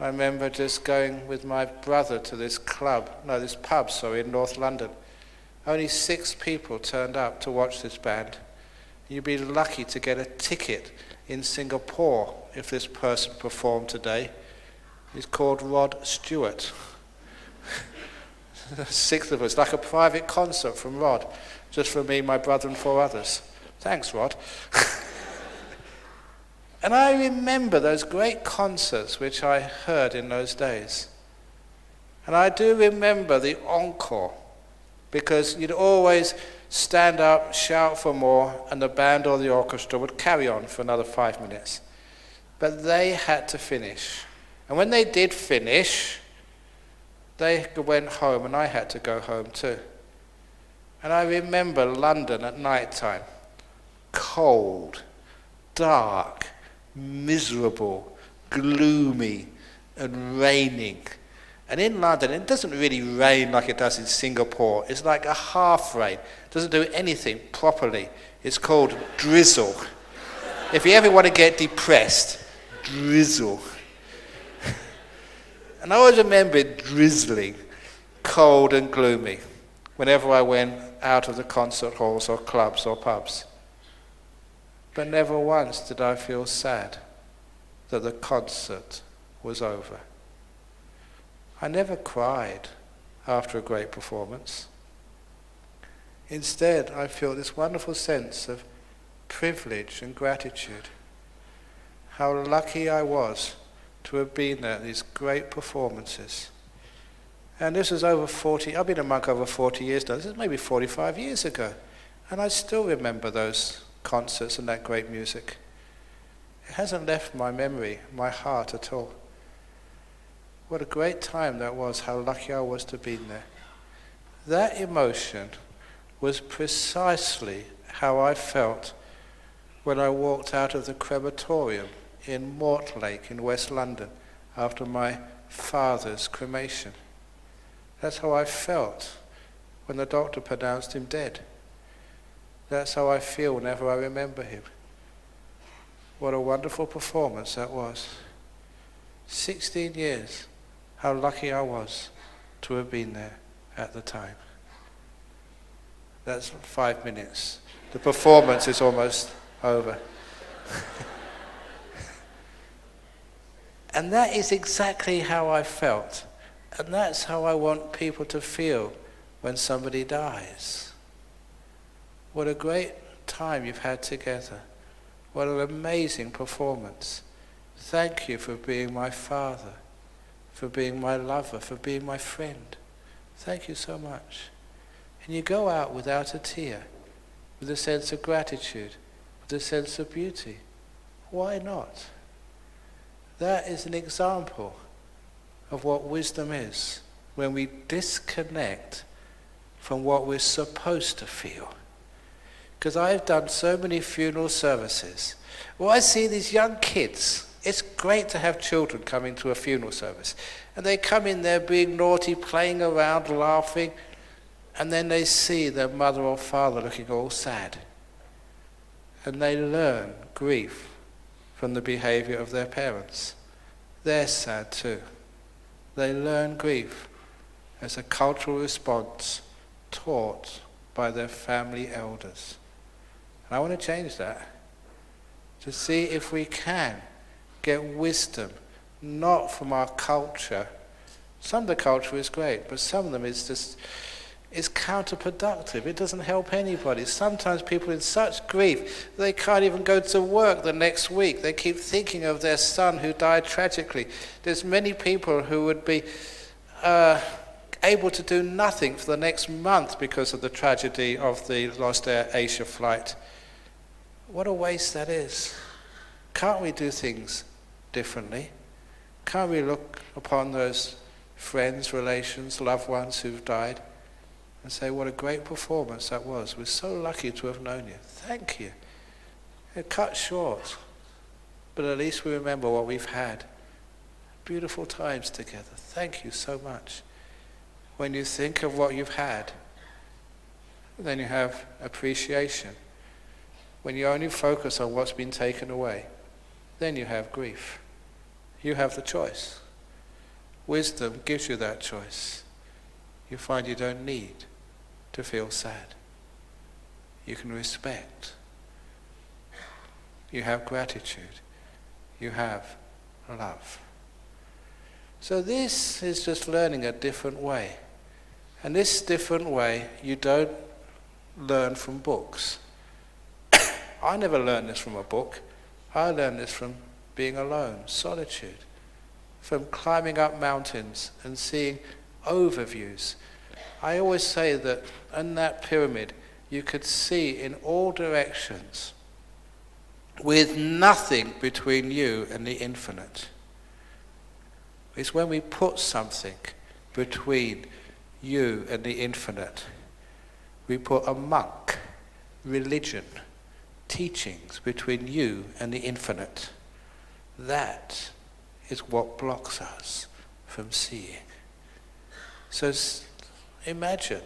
I remember just going with my brother to this pub in North London. Only 6 people turned up to watch this band. You'd be lucky to get a ticket in Singapore if this person performed today. He's called Rod Stewart. 6 of us, like a private concert from Rod, just for me, my brother and 4 others. Thanks, Rod. And I remember those great concerts which I heard in those days. And I do remember the encore, because you'd always stand up, shout for more, and the band or the orchestra would carry on for another 5 minutes. But they had to finish. And when they did finish, they went home, and I had to go home too. And I remember London at night time, cold, dark, miserable, gloomy, and raining. And in London, it doesn't really rain like it does in Singapore. It's like a half rain. It doesn't do anything properly. It's called drizzle. If you ever want to get depressed, drizzle. And I always remember it drizzling, cold and gloomy, whenever I went out of the concert halls or clubs or pubs. But never once did I feel sad that the concert was over. I never cried after a great performance. Instead, I feel this wonderful sense of privilege and gratitude. How lucky I was to have been there at these great performances. And this was I've been a monk over 40 years now. This is maybe 45 years ago. And I still remember those concerts and that great music. It hasn't left my memory, my heart at all. What a great time that was, how lucky I was to have been there. That emotion was precisely how I felt when I walked out of the crematorium in Mortlake in West London after my father's cremation. That's how I felt when the doctor pronounced him dead. That's how I feel whenever I remember him. What a wonderful performance that was. 16 years. How lucky I was to have been there at the time. That's 5 minutes. The performance is almost over. And that is exactly how I felt. And that's how I want people to feel when somebody dies. What a great time you've had together. What an amazing performance. Thank you for being my father, for being my lover, for being my friend. Thank you so much. And you go out without a tear, with a sense of gratitude, with a sense of beauty. Why not? That is an example of what wisdom is, when we disconnect from what we're supposed to feel. Because I've done so many funeral services. Well, I see these young kids. It's great to have children coming to a funeral service. And they come in there being naughty, playing around, laughing, and then they see their mother or father looking all sad. And they learn grief from the behavior of their parents. They're sad too. They learn grief as a cultural response taught by their family elders. And I want to change that, to see if we can get wisdom, not from our culture. Some of the culture is great, but some of them is counterproductive. It doesn't help anybody. Sometimes people in such grief, they can't even go to work the next week. They keep thinking of their son who died tragically. There's many people who would be able to do nothing for the next month because of the tragedy of the Lost Air Asia flight. What a waste that is. Can't we do things differently? Can't we look upon those friends, relations, loved ones who've died and say, what a great performance that was. We're so lucky to have known you. Thank you. It cut short, but at least we remember what we've had. Beautiful times together. Thank you so much. When you think of what you've had, then you have appreciation. When you only focus on what's been taken away, then you have grief. You have the choice. Wisdom gives you that choice. You find you don't need to feel sad. You can respect. You have gratitude. You have love. So this is just learning a different way. And this different way you don't learn from books. I never learned this from a book. I learned this from being alone, solitude, from climbing up mountains and seeing overviews. I always say that in that pyramid you could see in all directions with nothing between you and the infinite. It's when we put something between you and the infinite. We put a monk, religion, teachings between you and the infinite. That is what blocks us from seeing. So imagine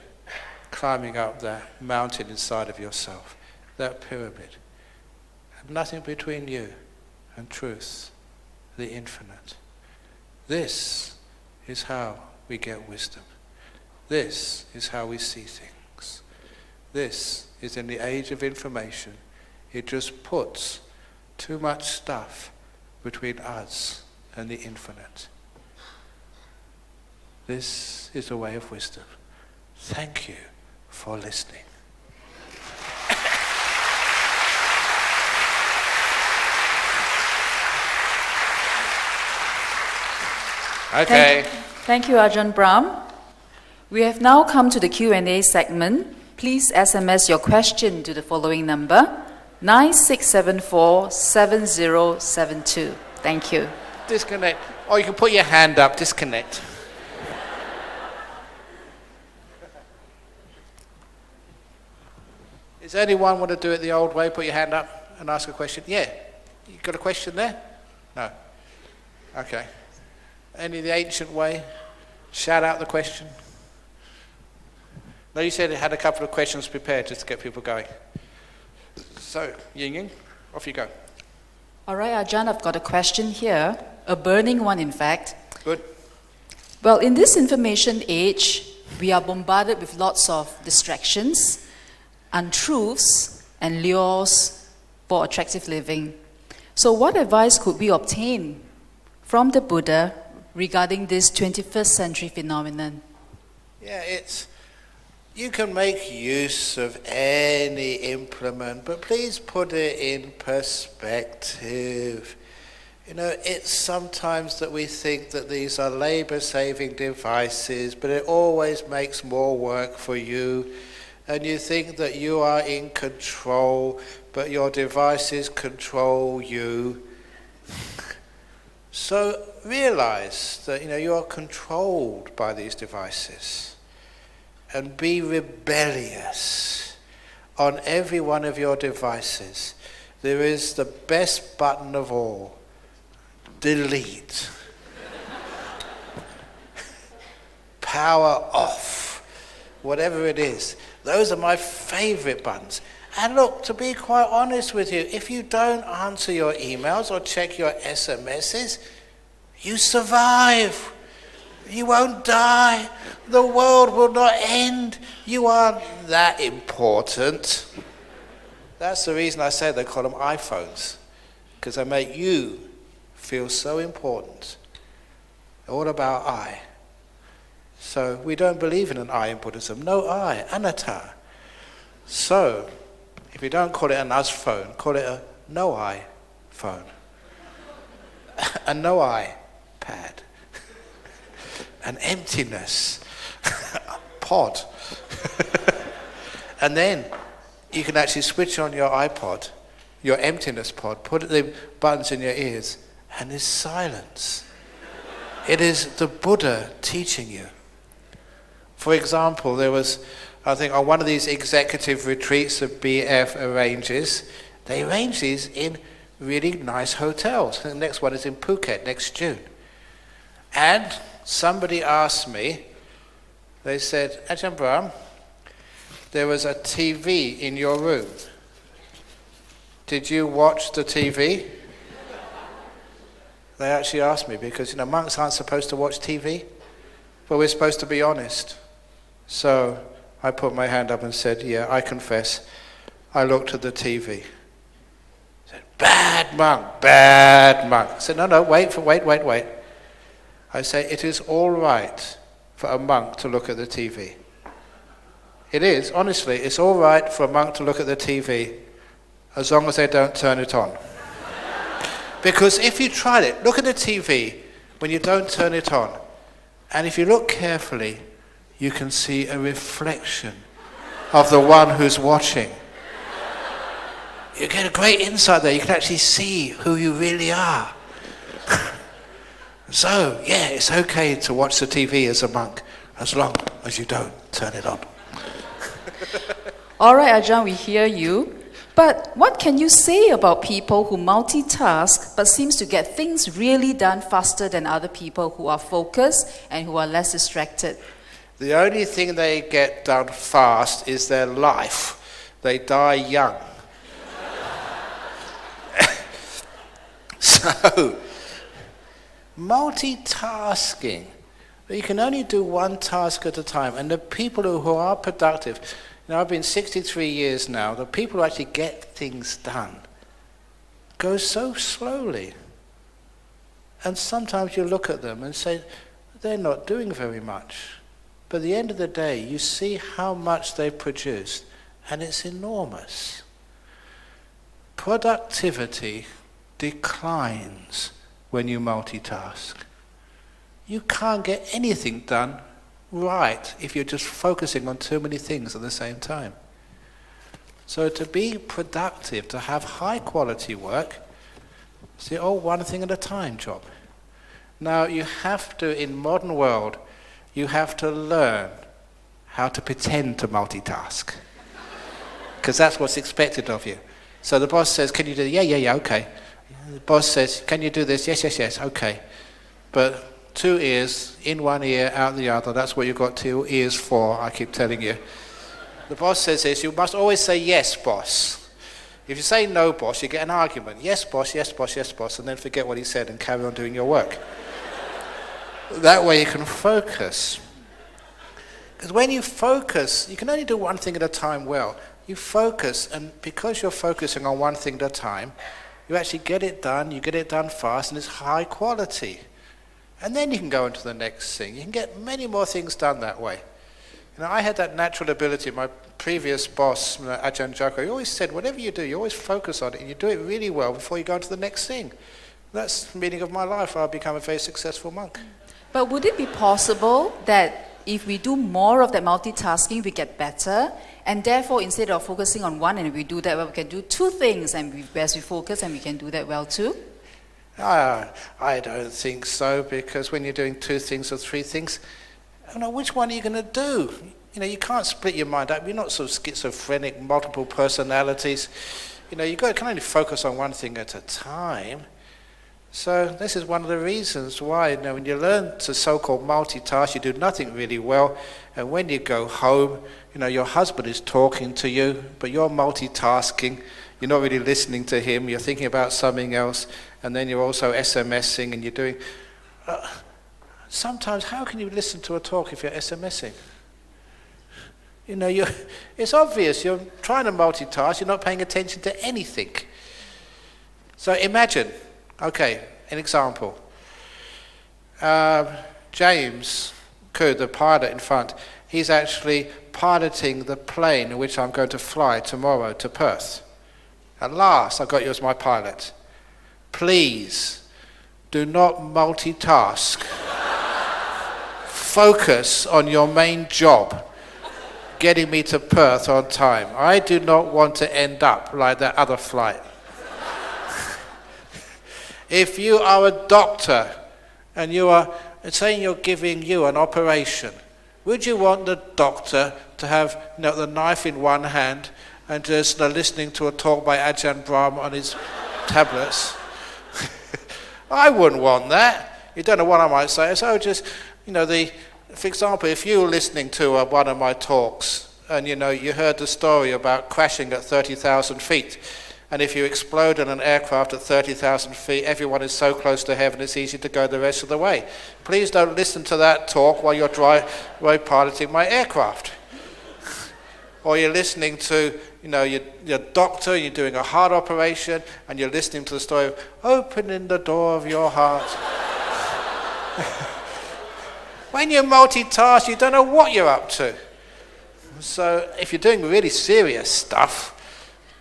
climbing up that mountain inside of yourself, that pyramid. Have nothing between you and truth, the infinite. This is how we get wisdom. This is how we see things. This is in the age of information. It just puts too much stuff between us and the infinite. This is a way of wisdom. Thank you for listening. Okay. Thank you, Ajahn Brahm. We have now come to the Q&A segment. Please SMS your question to the following number, 9674-7072. Thank you. Disconnect. Or you can put your hand up, disconnect. Does anyone want to do it the old way? Put your hand up and ask a question. Yeah. You got a question there? No. Okay. Any the ancient way? Shout out the question. No, you said it had a couple of questions prepared just to get people going. So, Ying, off you go. All right, Ajahn, I've got a question here, a burning one, in fact. Good. Well, in this information age, we are bombarded with lots of distractions, untruths, and lures for attractive living. So what advice could we obtain from the Buddha regarding this 21st century phenomenon? Yeah, you can make use of any implement, but please put it in perspective. You know, it's sometimes that we think that these are labor-saving devices, but it always makes more work for you. And you think that you are in control, but your devices control you. So realize that you are controlled by these devices, and be rebellious. On every one of your devices there is the best button of all, delete. Power off, whatever it is. Those are my favorite buttons. And look, to be quite honest with you, if you don't answer your emails or check your SMSs, you survive. You won't die. The world will not end. You aren't that important. That's the reason I say they call them iPhones, because they make you feel so important. All about I. So we don't believe in an I in Buddhism. No I, anatta. So if you don't call it an us phone, call it a no I phone. A no I pad. An emptiness pod. And then you can actually switch on your iPod, your emptiness pod, put the buttons in your ears, and there's silence. It is the Buddha teaching you. For example, there was, I think, on one of these executive retreats that BF arranges, they arrange these in really nice hotels. The next one is in Phuket next June. And somebody asked me, they said, Ajahn Brahm, there was a TV in your room. Did you watch the TV? They actually asked me because, monks aren't supposed to watch TV, but we're supposed to be honest. So I put my hand up and said, yeah, I confess, I looked at the TV. I said, bad monk, bad monk. I said, no, wait. I say, it is all right for a monk to look at the TV. It is, honestly, it's all right for a monk to look at the TV as long as they don't turn it on. Because if you tried it, look at the TV when you don't turn it on, and if you look carefully, you can see a reflection of the one who's watching. You get a great insight there. You can actually see who you really are. So, yeah, it's okay to watch the TV as a monk, as long as you don't turn it on. All right, Ajahn, we hear you. But what can you say about people who multitask but seems to get things really done faster than other people who are focused and who are less distracted? The only thing they get done fast is their life. They die young. So, multitasking. You can only do one task at a time. And the people who are productive, I've been 63 years now, the people who actually get things done go so slowly. And sometimes you look at them and say, they're not doing very much. But at the end of the day, you see how much they've produced, and it's enormous. Productivity declines when you multitask. You can't get anything done right if you're just focusing on too many things at the same time. So to be productive, to have high quality work, it's the old one thing at a time job. Now you have to, in modern world, you have to learn how to pretend to multitask. Because that's what's expected of you. So the boss says, can you do this? Yeah, okay. The boss says, can you do this? Yes, okay. But 2 ears, in one ear, out the other, that's what you've got 2 ears for, I keep telling you. The boss says this, you must always say yes, boss. If you say no, boss, you get an argument. Yes, boss, and then forget what he said and carry on doing your work. That way you can focus. Because when you focus, you can only do one thing at a time well. You focus, and because you're focusing on one thing at a time, you actually get it done, you get it done fast, and it's high quality. And then you can go into the next thing. You can get many more things done that way. I had that natural ability. My previous boss, Ajahn, he always said, whatever you do, you always focus on it, and you do it really well before you go on to the next thing. That's the meaning of my life. I'll become a very successful monk. But would it be possible that if we do more of that multitasking, we get better, and therefore instead of focusing on one and we do that well, we can do 2 things, and as we focus, and we can do that well too? I don't think so, because when you're doing 2 things or 3 things, which one are you going to do? You can't split your mind up. You're not so schizophrenic, multiple personalities. You can only focus on one thing at a time. So this is one of the reasons why, when you learn to so-called multitask, you do nothing really well, and when you go home, your husband is talking to you, but you're multitasking. You're not really listening to him. You're thinking about something else, and then you're also SMSing, and you're doing. Sometimes, how can you listen to a talk if you're SMSing? It's obvious. You're trying to multitask. You're not paying attention to anything. So imagine. Okay, an example. James Cook, the pilot in front, he's actually piloting the plane in which I'm going to fly tomorrow to Perth. At last, I got you as my pilot. Please, do not multitask. Focus on your main job, getting me to Perth on time. I do not want to end up like that other flight. If you are a doctor and you are saying you're giving you an operation, would you want the doctor to have the knife in one hand and just listening to a talk by Ajahn Brahm on his tablets? I wouldn't want that. You don't know what I might say. So just, for example, if you were listening to one of my talks and, you heard the story about crashing at 30,000 feet, and if you explode in an aircraft at 30,000 feet, everyone is so close to heaven it's easy to go the rest of the way. Please don't listen to that talk while you're piloting my aircraft. Or you're listening to, your doctor, you're doing a heart operation, and you're listening to the story of opening the door of your heart. When you multitask, you don't know what you're up to. So if you're doing really serious stuff,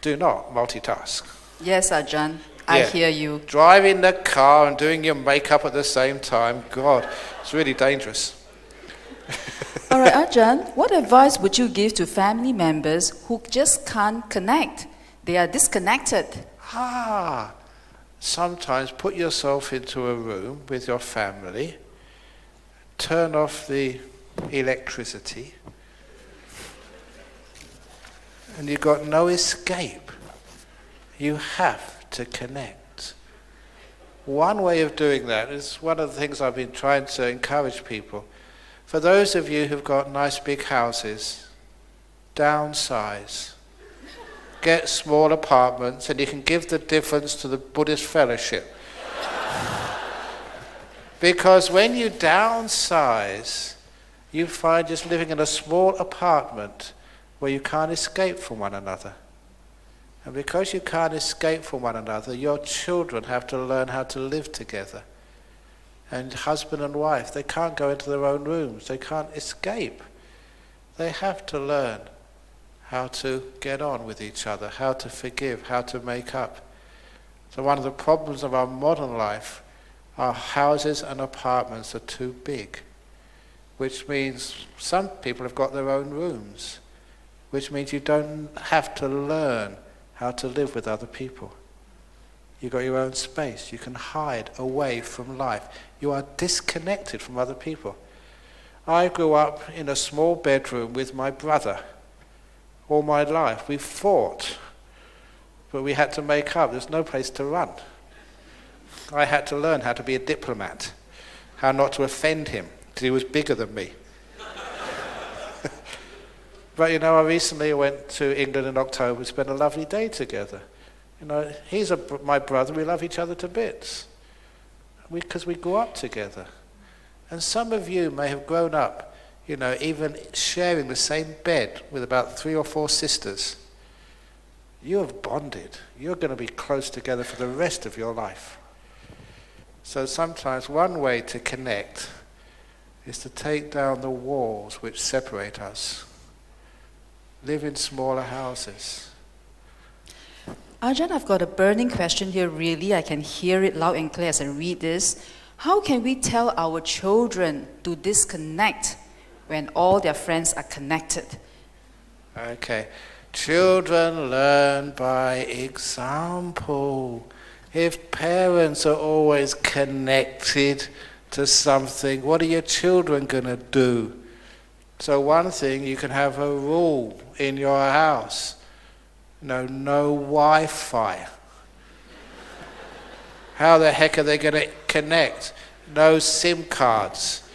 do not multitask. Yes, Ajahn, I hear you. Driving the car and doing your makeup at the same time, God, it's really dangerous. All right, Ajahn, what advice would you give to family members who just can't connect? They are disconnected. Sometimes put yourself into a room with your family, turn off the electricity, and you've got no escape. You have to connect. One way of doing that is one of the things I've been trying to encourage people. For those of you who've got nice big houses, downsize. Get small apartments, and you can give the difference to the Buddhist fellowship. Because when you downsize, you find just living in a small apartment where you can't escape from one another. And because you can't escape from one another, your children have to learn how to live together. And husband and wife, they can't go into their own rooms. They can't escape. They have to learn how to get on with each other, how to forgive, how to make up. So one of the problems of our modern life, our houses and apartments are too big, which means some people have got their own rooms, which means you don't have to learn how to live with other people. You've got your own space. You can hide away from life. You are disconnected from other people. I grew up in a small bedroom with my brother all my life. We fought, but we had to make up. There's no place to run. I had to learn how to be a diplomat, how not to offend him, because he was bigger than me. But I recently went to England in October, spent a lovely day together. He's my brother, we love each other to bits. Because we grew up together. And some of you may have grown up, even sharing the same bed with about 3 or 4 sisters. You have bonded. You're going to be close together for the rest of your life. So sometimes one way to connect is to take down the walls which separate us. Live in smaller houses. Ajahn, I've got a burning question here, really. I can hear it loud and clear as I read this. How can we tell our children to disconnect when all their friends are connected? Okay. Children learn by example. If parents are always connected to something, what are your children going to do? So one thing, you can have a rule in your house. No Wi-Fi. How the heck are they going to connect? No SIM cards.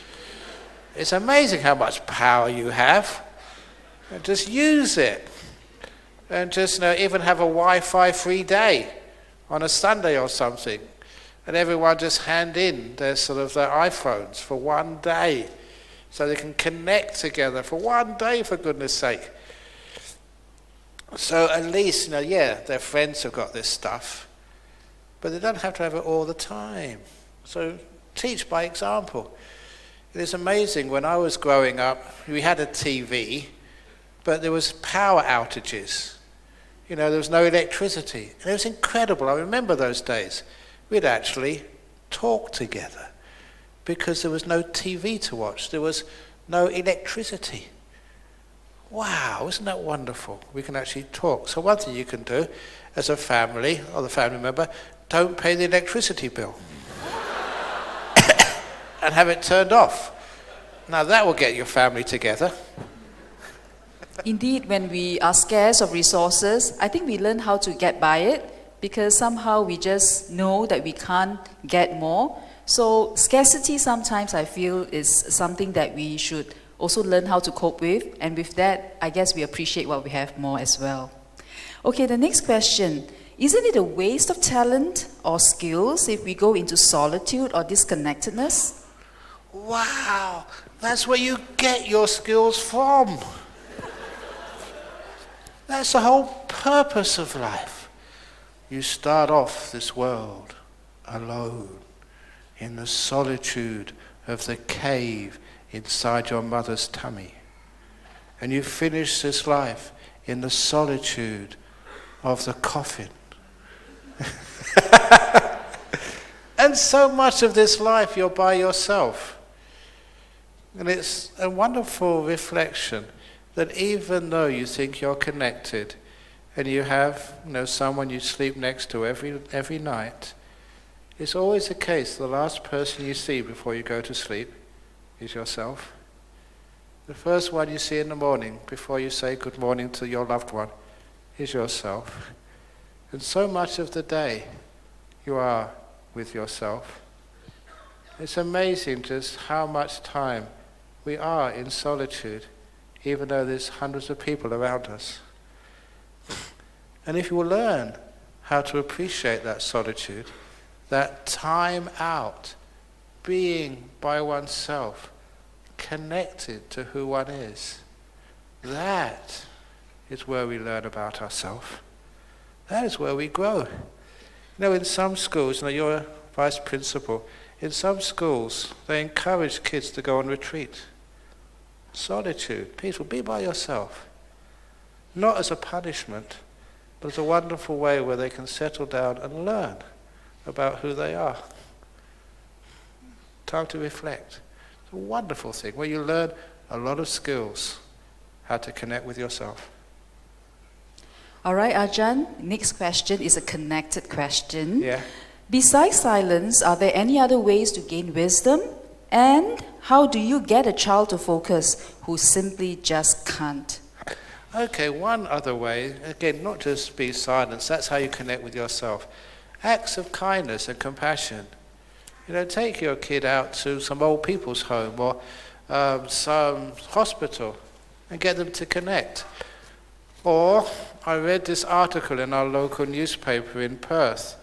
It's amazing how much power you have. And just use it. And just even have a Wi-Fi free day on a Sunday or something. And everyone just hand in their their iPhones for one day. So they can connect together for one day, for goodness sake. So at least, their friends have got this stuff, but they don't have to have it all the time. So teach by example. It is amazing, when I was growing up, we had a TV, but there was power outages. There was no electricity. And it was incredible. I remember those days. We'd actually talk together because there was no TV to watch. There was no electricity. Wow, isn't that wonderful? We can actually talk. So one thing you can do as a family, or the family member, don't pay the electricity bill. and have it turned off. Now that will get your family together. Indeed, when we are scarce of resources, I think we learn how to get by it because somehow we just know that we can't get more. So scarcity sometimes I feel is something that we should also learn how to cope with. And with that, I guess we appreciate what we have more as well. Okay, the next question. Isn't it a waste of talent or skills if we go into solitude or disconnectedness? Wow, that's where you get your skills from. That's the whole purpose of life. You start off this world alone in the solitude of the cave inside your mother's tummy. And you finish this life in the solitude of the coffin. And so much of this life you're by yourself. And it's a wonderful reflection that even though you think you're connected and you have someone you sleep next to every night, it's always the case the last person you see before you go to sleep is yourself. The first one you see in the morning before you say good morning to your loved one is yourself. And so much of the day you are with yourself. It's amazing just how much time we are in solitude, even though there's hundreds of people around us. And if you will learn how to appreciate that solitude, that time out, being by oneself, connected to who one is, that is where we learn about ourselves. That is where we grow. In some schools, you're a vice principal, in some schools they encourage kids to go on retreat. Solitude, peaceful, be by yourself. Not as a punishment, but as a wonderful way where they can settle down and learn about who they are. Time to reflect. It's a wonderful thing where you learn a lot of skills, how to connect with yourself. All right, Ajahn, next question is a connected question. Yeah. Besides silence, are there any other ways to gain wisdom? And how do you get a child to focus who simply just can't? Okay, one other way, again, not just be silence, that's how you connect with yourself. Acts of kindness and compassion. Take your kid out to some old people's home or some hospital and get them to connect. Or, I read this article in our local newspaper in Perth.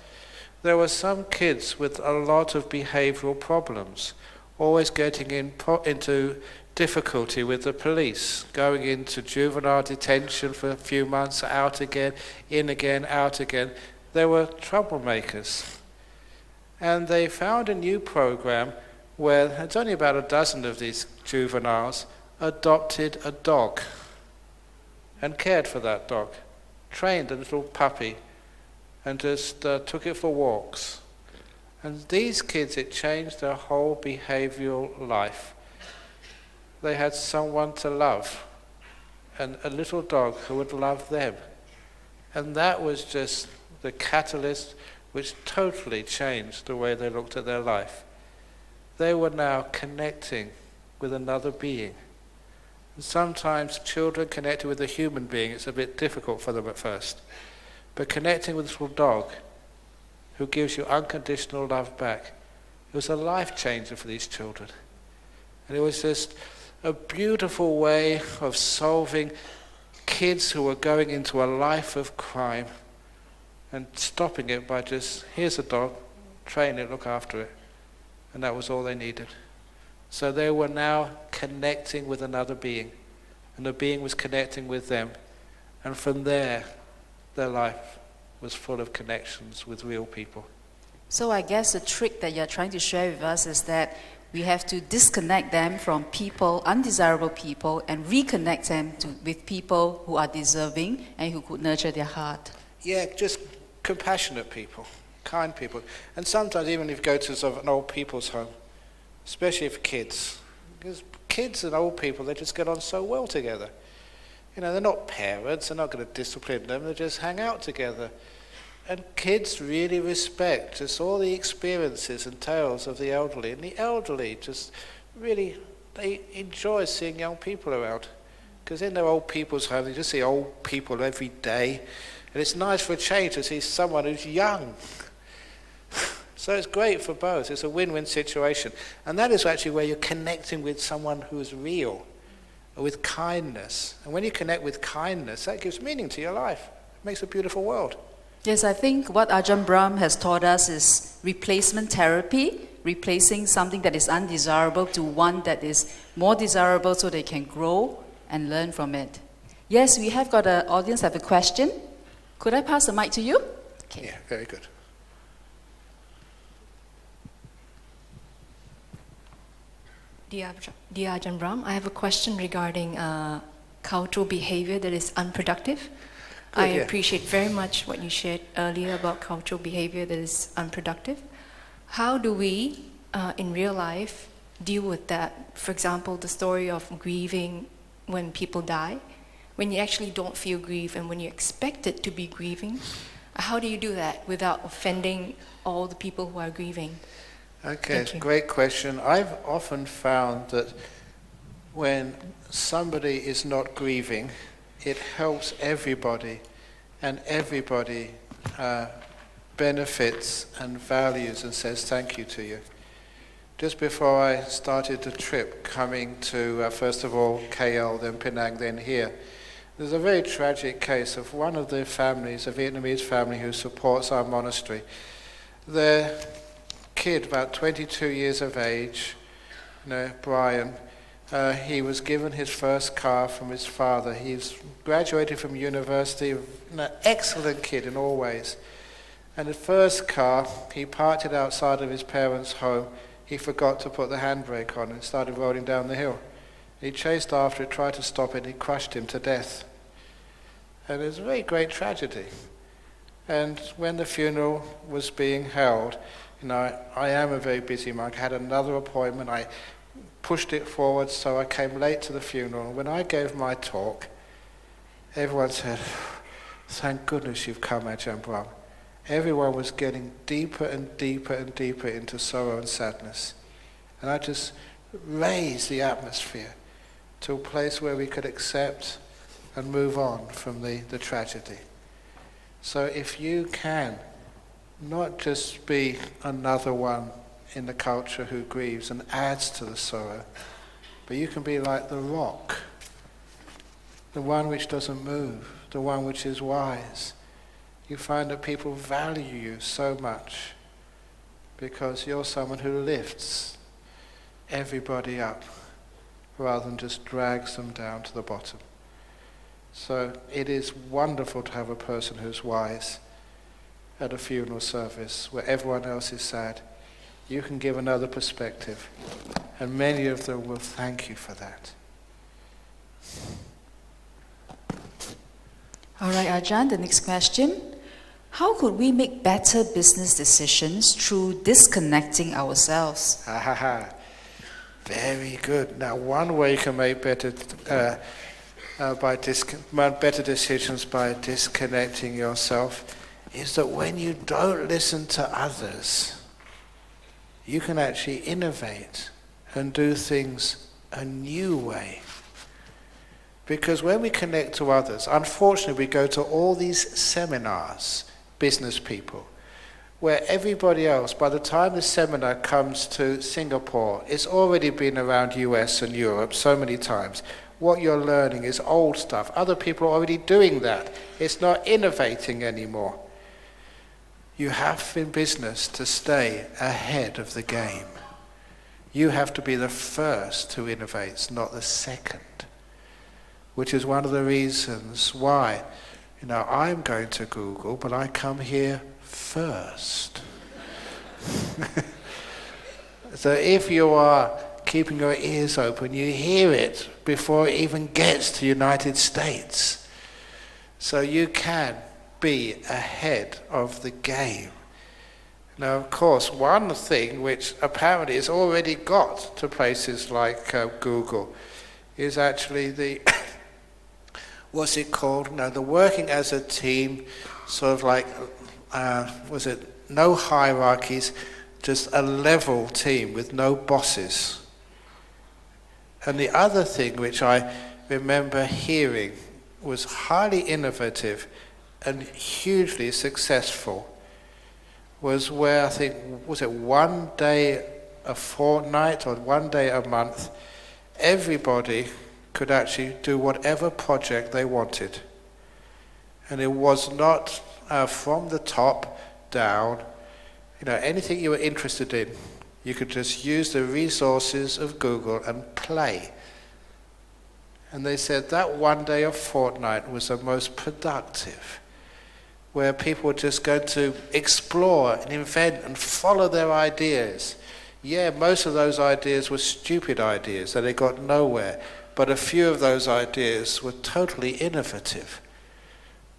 There were some kids with a lot of behavioural problems, always getting into difficulty with the police, going into juvenile detention for a few months, out again, in again, out again. They were troublemakers. And they found a new program where it's only about a dozen of these juveniles adopted a dog and cared for that dog, trained a little puppy and just took it for walks. And these kids, it changed their whole behavioural life. They had someone to love, and a little dog who would love them. And that was just the catalyst which totally changed the way they looked at their life. They were now connecting with another being. And sometimes children connected with a human being, it's a bit difficult for them at first. But connecting with a little dog who gives you unconditional love back, it was a life changer for these children. And it was just a beautiful way of solving kids who were going into a life of crime and stopping it by just, here's a dog, train it, look after it. And that was all they needed. So they were now connecting with another being, and the being was connecting with them. And from there, their life was full of connections with real people. So I guess the trick that you're trying to share with us is that we have to disconnect them from people, undesirable people, and reconnect them with people who are deserving and who could nurture their heart. Yeah, just compassionate people, kind people. And sometimes even if you go to sort of an old people's home, especially for kids, because kids and old people, they just get on so well together. They're not parents, they're not going to discipline them, they just hang out together. And kids really respect just all the experiences and tales of the elderly. And the elderly just really, they enjoy seeing young people around. Because in their old people's home, they just see old people every day. And it's nice for a change to see someone who's young. So it's great for both. It's a win-win situation. And that is actually where you're connecting with someone who's real, with kindness. And when you connect with kindness, that gives meaning to your life. It makes a beautiful world. Yes, I think what Ajahn Brahm has taught us is replacement therapy, replacing something that is undesirable to one that is more desirable so they can grow and learn from it. Yes, we have got an audience have a question. Could I pass the mic to you? Okay. Yeah, very good. Dear Ajahn Brahm, I have a question regarding cultural behavior that is unproductive. Good, I yeah. appreciate very much what you shared earlier about cultural behavior that is unproductive. How do we, in real life, deal with that? For example, the story of grieving when people die, when you actually don't feel grief and when you expect it to be grieving. How do you do that without offending all the people who are grieving? Okay, Thank it's a you. great question. I've often found that when somebody is not grieving, it helps everybody, and everybody benefits and values and says thank you to you. Just before I started the trip, coming to, first of all, KL, then Penang, then here, there's a very tragic case of one of the families, a Vietnamese family who supports our monastery. Their kid, about 22 years of age, Brian, he was given his first car from his father. He's graduated from university, an excellent kid in all ways. And the first car, he parked it outside of his parents' home. He forgot to put the handbrake on and started rolling down the hill. He chased after it, tried to stop it, and he crushed him to death. And it was a very great tragedy. And when the funeral was being held, I am a very busy monk. I had another appointment. I pushed it forward, so I came late to the funeral. When I gave my talk, everyone said, "Thank goodness you've come, Ajahn Brahm." Everyone was getting deeper and deeper and deeper into sorrow and sadness. And I just raised the atmosphere to a place where we could accept and move on from the tragedy. So if you can not just be another one in the culture who grieves and adds to the sorrow, but you can be like the rock, the one which doesn't move, the one which is wise. You find that people value you so much because you're someone who lifts everybody up rather than just drags them down to the bottom. So it is wonderful to have a person who's wise at a funeral service where everyone else is sad. You can give another perspective, and many of them will thank you for that. All right, Ajahn, the next question. How could we make better business decisions through disconnecting ourselves? Ha ha ha. Very good. Now, one way you can make better better decisions by disconnecting yourself is that when you don't listen to others, you can actually innovate and do things a new way. Because when we connect to others, unfortunately we go to all these seminars, business people, where everybody else, by the time the seminar comes to Singapore, it's already been around US and Europe so many times. What you're learning is old stuff. Other people are already doing that. It's not innovating anymore. You have in business to stay ahead of the game. You have to be the first who innovates, not the second. Which is one of the reasons why, I'm going to Google, but I come here first. So if you are keeping your ears open, you hear it before it even gets to the United States. So you can be ahead of the game. Now, of course, one thing which apparently has already got to places like Google is actually the, what's it called? Now, the working as a team, sort of like no hierarchies, just a level team with no bosses. And the other thing which I remember hearing was highly innovative and hugely successful was where I think, was it one day a fortnight or one day a month, everybody could actually do whatever project they wanted. And it was not from the top down. Anything you were interested in, you could just use the resources of Google and play. And they said that one day a fortnight was the most productive, where people were just going to explore and invent and follow their ideas. Yeah, most of those ideas were stupid ideas, that they got nowhere, but a few of those ideas were totally innovative.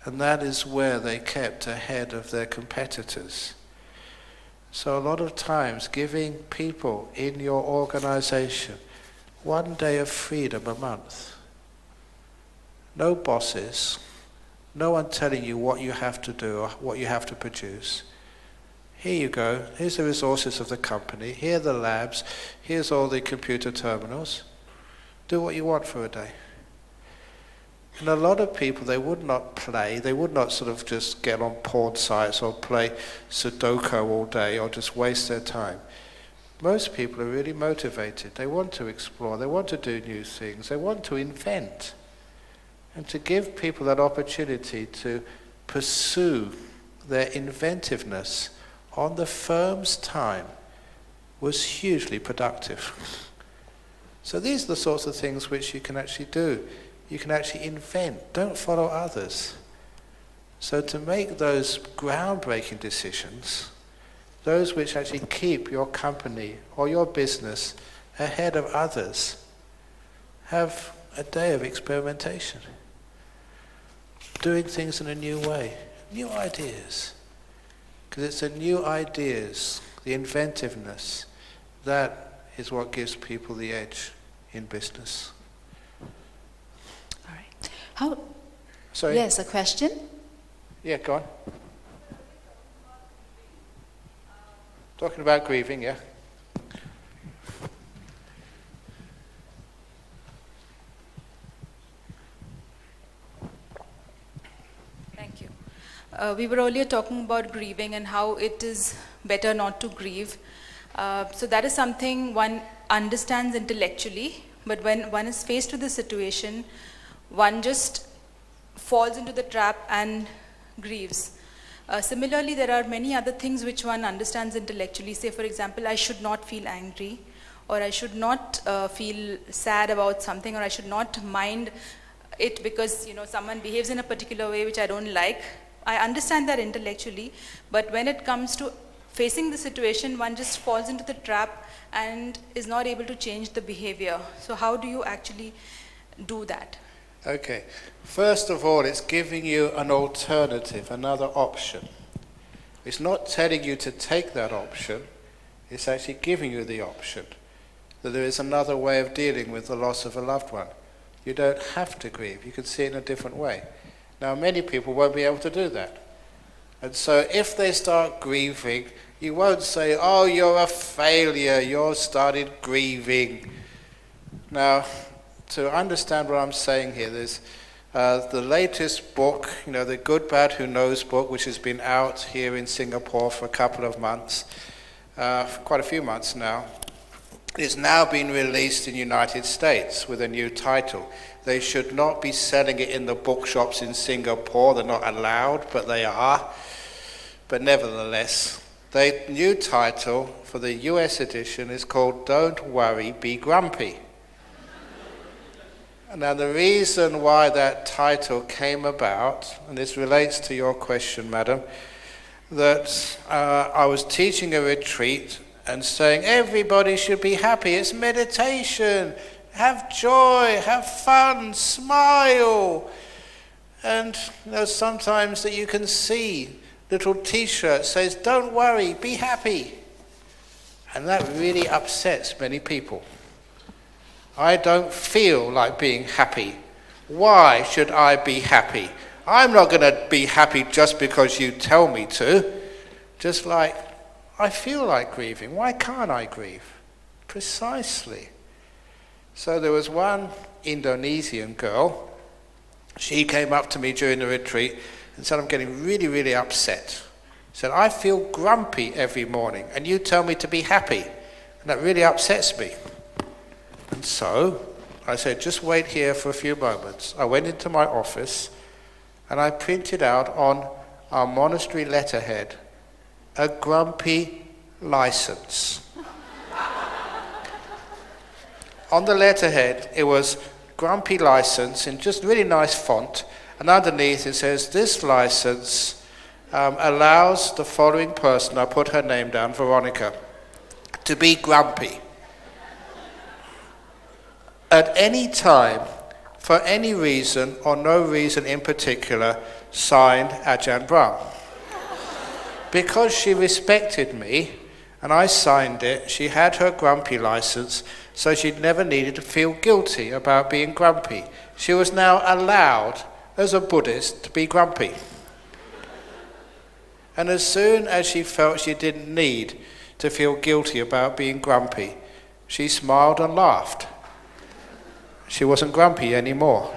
And that is where they kept ahead of their competitors. So a lot of times, giving people in your organization one day of freedom a month. No bosses, no one telling you what you have to do or what you have to produce. Here you go, here's the resources of the company, here are the labs, here's all the computer terminals. Do what you want for a day. And a lot of people, they would not play, they would not sort of just get on porn sites or play Sudoku all day or just waste their time. Most people are really motivated. They want to explore, they want to do new things, they want to invent. And to give people that opportunity to pursue their inventiveness on the firm's time was hugely productive. So these are the sorts of things which you can actually do. You can actually invent. Don't follow others. So to make those groundbreaking decisions, those which actually keep your company or your business ahead of others, have a day of experimentation. Doing things in a new way. New ideas. Because it's the new ideas, the inventiveness, that is what gives people the edge in business. All right. How? Sorry? Yes, a question? Yeah, go on. Talking about grieving, yeah? Thank you. We were earlier talking about grieving and how it is better not to grieve. So that is something one understands intellectually, but when one is faced with the situation, one just falls into the trap and grieves. Similarly, there are many other things which one understands intellectually. Say, for example, I should not feel angry, or I should not feel sad about something, or I should not mind it because someone behaves in a particular way which I don't like. I understand that intellectually, but when it comes to facing the situation, one just falls into the trap and is not able to change the behavior. So how do you actually do that? Okay. First of all, it's giving you an alternative, another option. It's not telling you to take that option, it's actually giving you the option that there is another way of dealing with the loss of a loved one. You don't have to grieve, you can see it in a different way. Now, many people won't be able to do that. And so if they start grieving, you won't say, oh, you're a failure, you started grieving. Now, to understand what I'm saying here, there's the latest book, the Good, Bad, Who Knows book, which has been out here in Singapore for a couple of months, for quite a few months now. It's now been released in the United States with a new title. They should not be selling it in the bookshops in Singapore. They're not allowed, but they are. But nevertheless, the new title for the US edition is called Don't Worry, Be Grumpy. Now, the reason why that title came about, and this relates to your question, madam, that I was teaching a retreat and saying everybody should be happy. It's meditation. Have joy, have fun, smile. And sometimes that you can see little t-shirt says, don't worry, be happy. And that really upsets many people. I don't feel like being happy. Why should I be happy? I'm not going to be happy just because you tell me to. Just like, I feel like grieving. Why can't I grieve? Precisely. So there was one Indonesian girl. She came up to me during the retreat and said, I'm getting really, really upset. Said, I feel grumpy every morning and you tell me to be happy. And that really upsets me. And so I said, just wait here for a few moments. I went into my office and I printed out on our monastery letterhead a grumpy license. On the letterhead, it was grumpy license in just really nice font. And underneath it says, this license allows the following person, I put her name down, Veronica, to be grumpy. At any time, for any reason or no reason in particular, signed Ajahn Brahm. Because she respected me and I signed it, she had her grumpy license, so she never needed to feel guilty about being grumpy. She was now allowed, as a Buddhist, to be grumpy. And as soon as she felt she didn't need to feel guilty about being grumpy, she smiled and laughed. She wasn't grumpy anymore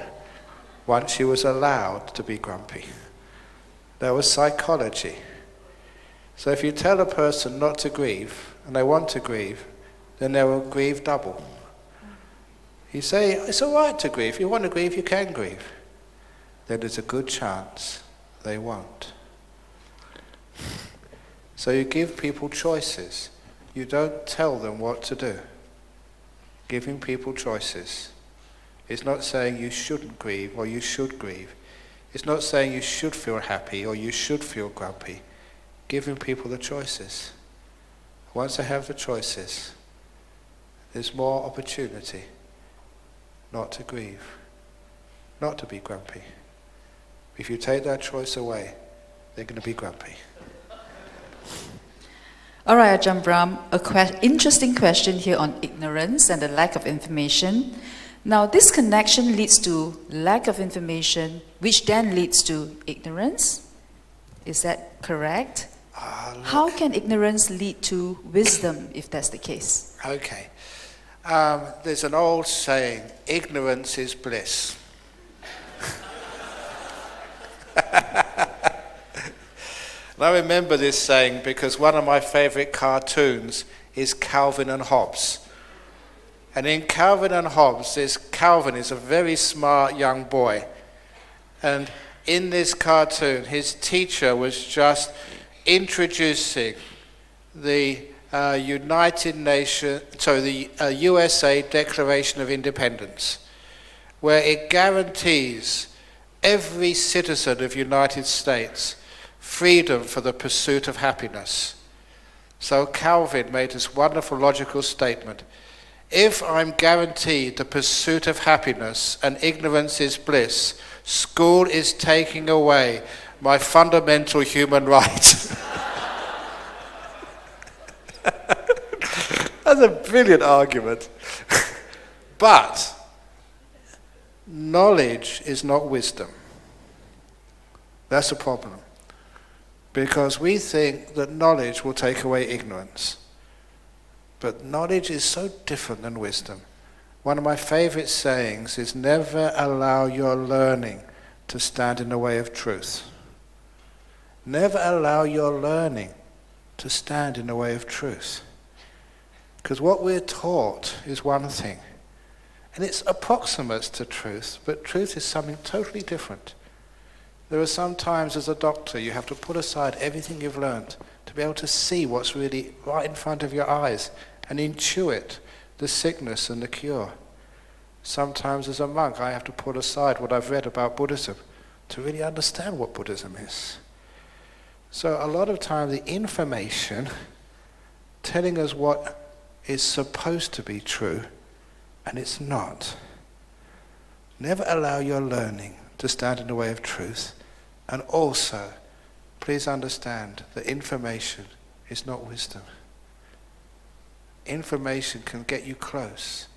once she was allowed to be grumpy. That was psychology. So if you tell a person not to grieve, and they want to grieve, then they will grieve double. You say, it's all right to grieve. If you want to grieve, you can grieve. Then there's a good chance they won't. So you give people choices. You don't tell them what to do. Giving people choices. It's not saying you shouldn't grieve or you should grieve. It's not saying you should feel happy or you should feel grumpy. Giving people the choices. Once they have the choices, there's more opportunity not to grieve, not to be grumpy. If you take that choice away, they're going to be grumpy. All right, Ajahn Brahm, interesting question here on ignorance and the lack of information. Now, this connection leads to lack of information, which then leads to ignorance. Is that correct? How can ignorance lead to wisdom, if that's the case? Okay. There's an old saying, ignorance is bliss. And I remember this saying because one of my favorite cartoons is Calvin and Hobbes. And in Calvin and Hobbes, Calvin is a very smart young boy. And in this cartoon, his teacher was just introducing the USA Declaration of Independence, where it guarantees every citizen of the United States freedom for the pursuit of happiness. So Calvin made this wonderful logical statement. If I'm guaranteed the pursuit of happiness and ignorance is bliss, school is taking away my fundamental human right. That's a brilliant argument. But knowledge is not wisdom. That's a problem. Because we think that knowledge will take away ignorance. But knowledge is so different than wisdom. One of my favorite sayings is never allow your learning to stand in the way of truth. Never allow your learning to stand in the way of truth. Because what we're taught is one thing. And it's approximate to truth, but truth is something totally different. There are some times as a doctor you have to put aside everything you've learned to be able to see what's really right in front of your eyes and intuit the sickness and the cure. Sometimes as a monk I have to put aside what I've read about Buddhism to really understand what Buddhism is. So a lot of time the information telling us what is supposed to be true and it's not. Never allow your learning to stand in the way of truth. And also, please understand that information is not wisdom. Information can get you close,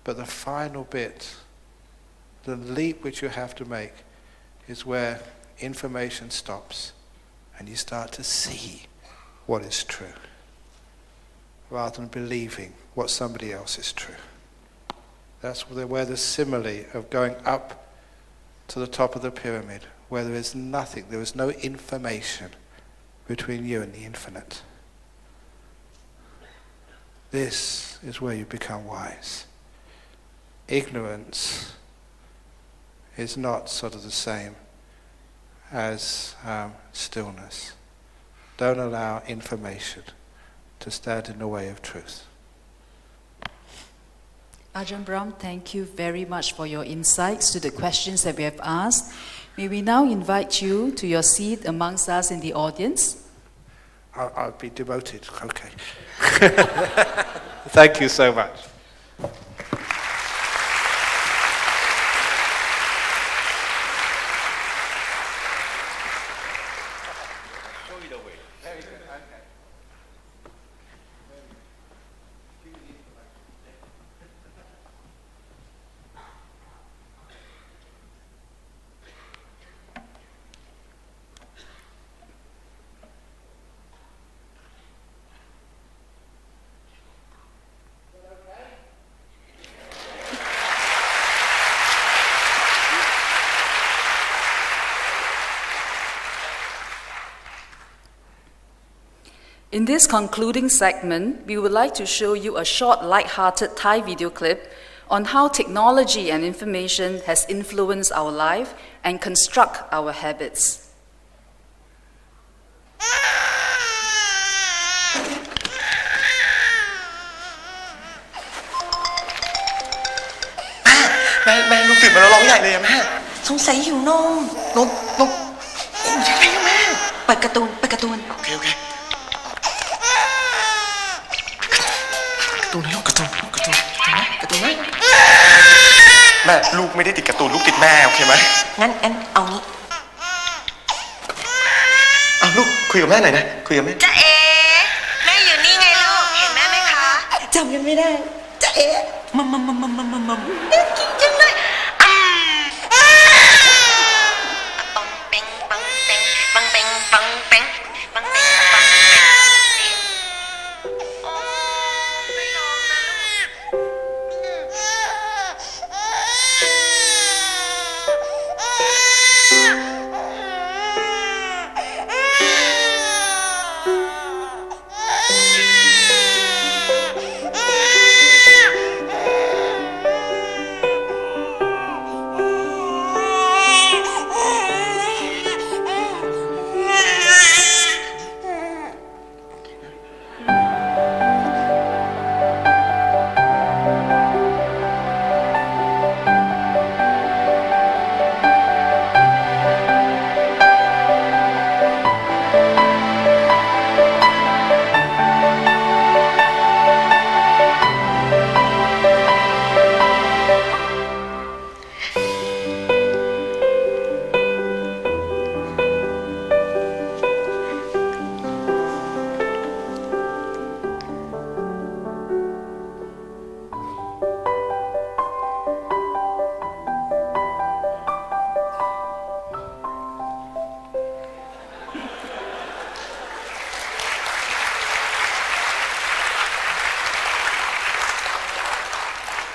but the final bit, the leap which you have to make, is where information stops and you start to see what is true, rather than believing what somebody else is true. That's where the simile of going up to the top of the pyramid, where there is nothing, there is no information between you and the infinite. This is where you become wise. Ignorance is not sort of the same as stillness. Don't allow information to stand in the way of truth. Ajahn Brahm, thank you very much for your insights to the questions that we have asked. May we now invite you to your seat amongst us in the audience. I'll be devoted, okay. Thank you so much. In this concluding segment, we would like to show you a short, light-hearted Thai video clip on how technology and information has influenced our life and construct our habits. แม่ลูกตื่นมาแล้วร้องใหญ่เลยอะแม่สงสัยหิวนมนมใช่ไหมแม่เปิดการ์ตูนโอเคการ์ตูนให้ลูกการ์ตูนไหมแม่ลูกไม่ได้ติดการ์ตูนลูกติดแม่โอเคไหมงั้นเอางี้ลูกคุยกับแม่หน่อยนะคุยกับแม่จ๊ะเอ๋แม่อยู่นี่ไงลูกเห็นแม่ไหมคะจำกันไม่ได้จ๊ะเอ๋มัมแม่กินจังเลยปังเป่งปังเป่งปังเป่งปังเป่งปังเป่งปังเป่งโอ้ไม่ร้องนะ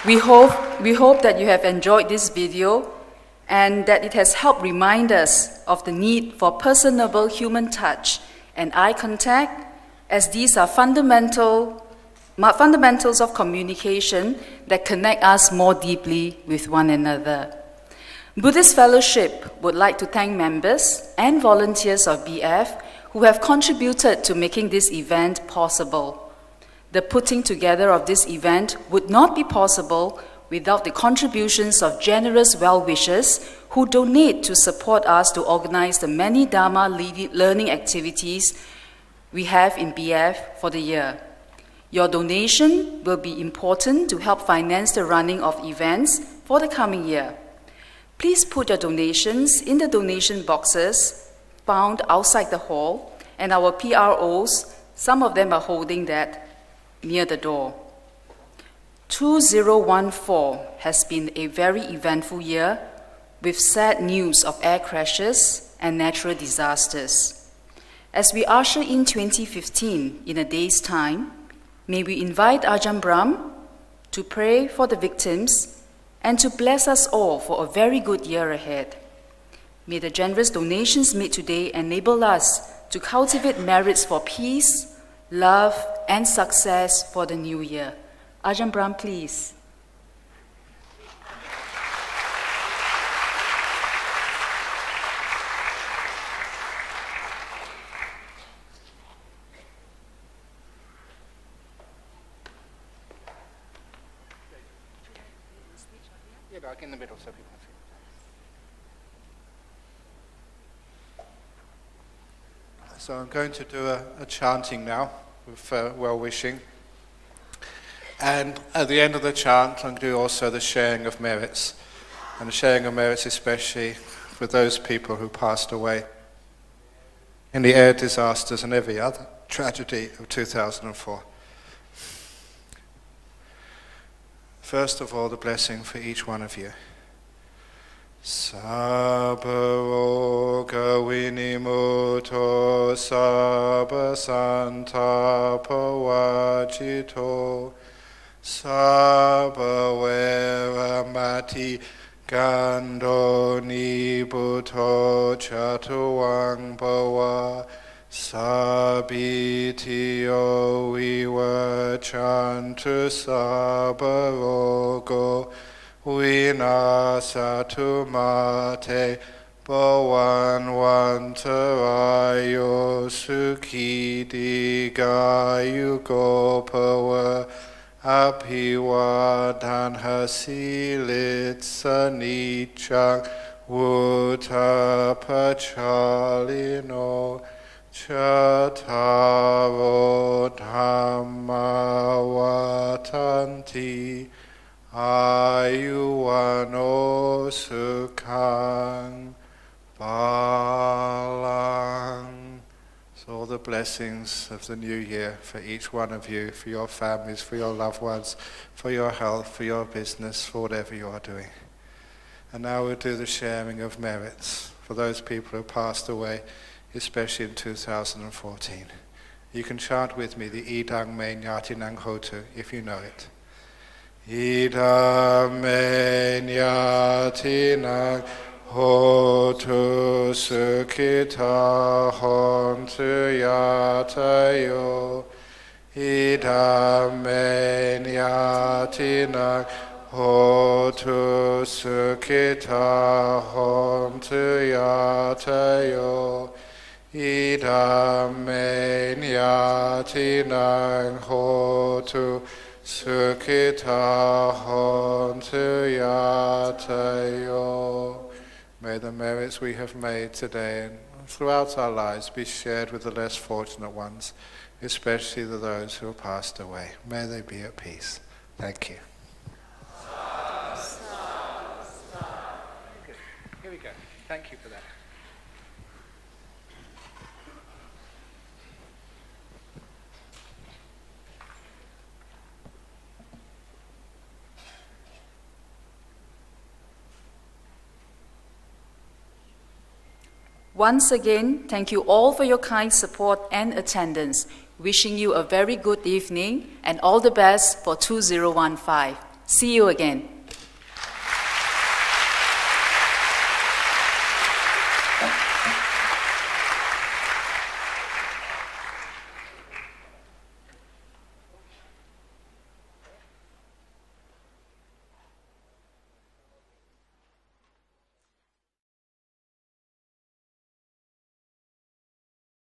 We hope that you have enjoyed this video and that it has helped remind us of the need for personable human touch and eye contact, as these are fundamentals of communication that connect us more deeply with one another. Buddhist Fellowship would like to thank members and volunteers of BF who have contributed to making this event possible. The putting together of this event would not be possible without the contributions of generous well-wishers who donate to support us to organize the many Dharma learning activities we have in BF for the year. Your donation will be important to help finance the running of events for the coming year. Please put your donations in the donation boxes found outside the hall, and our PROs, some of them are holding that near the door. 2014 has been a very eventful year with sad news of air crashes and natural disasters. As we usher in 2015 in a day's time, may we invite Ajahn Brahm to pray for the victims and to bless us all for a very good year ahead. May the generous donations made today enable us to cultivate merits for peace, love, and success for the new year. Ajahn Brahm, please. Yeah, back in the middle so people can see. So I'm going to do a chanting now with well-wishing. And at the end of the chant, I'm going to do also the sharing of merits. And the sharing of merits especially for those people who passed away in the air disasters and every other tragedy of 2004. First of all, the blessing for each one of you. Sabba roga vinimuto, sabba santa pavajito, sabba veramati gando nibuto chatuang bhava, sabitiyo vivachantu sabba rogo vinasatu mate bhavanvantarayo sukhi digayu gopava abhivadanhasi litsanichang vutapachalino Chataro dhamma vatanti ayuano sukhang balang. So all the blessings of the new year for each one of you, for your families, for your loved ones, for your health, for your business, for whatever you are doing. And now we'll do the sharing of merits for those people who passed away, especially in 2014. You can chant with me the Idang Me Nyatinang Hotu if you know it. Idang Me Nyatinang Hotu Sukhita Hontu Yatayo. Idang Me Nyatinang Hotu Sukhita Hontu Yatayo. Idam me nyatinang hotu sukhita hontu yatayo. May the merits we have made today and throughout our lives be shared with the less fortunate ones, especially those who have passed away. May they be at peace. Thank you. Here we go. Thank you for that. Once again, thank you all for your kind support and attendance. Wishing you a very good evening and all the best for 2015. See you again.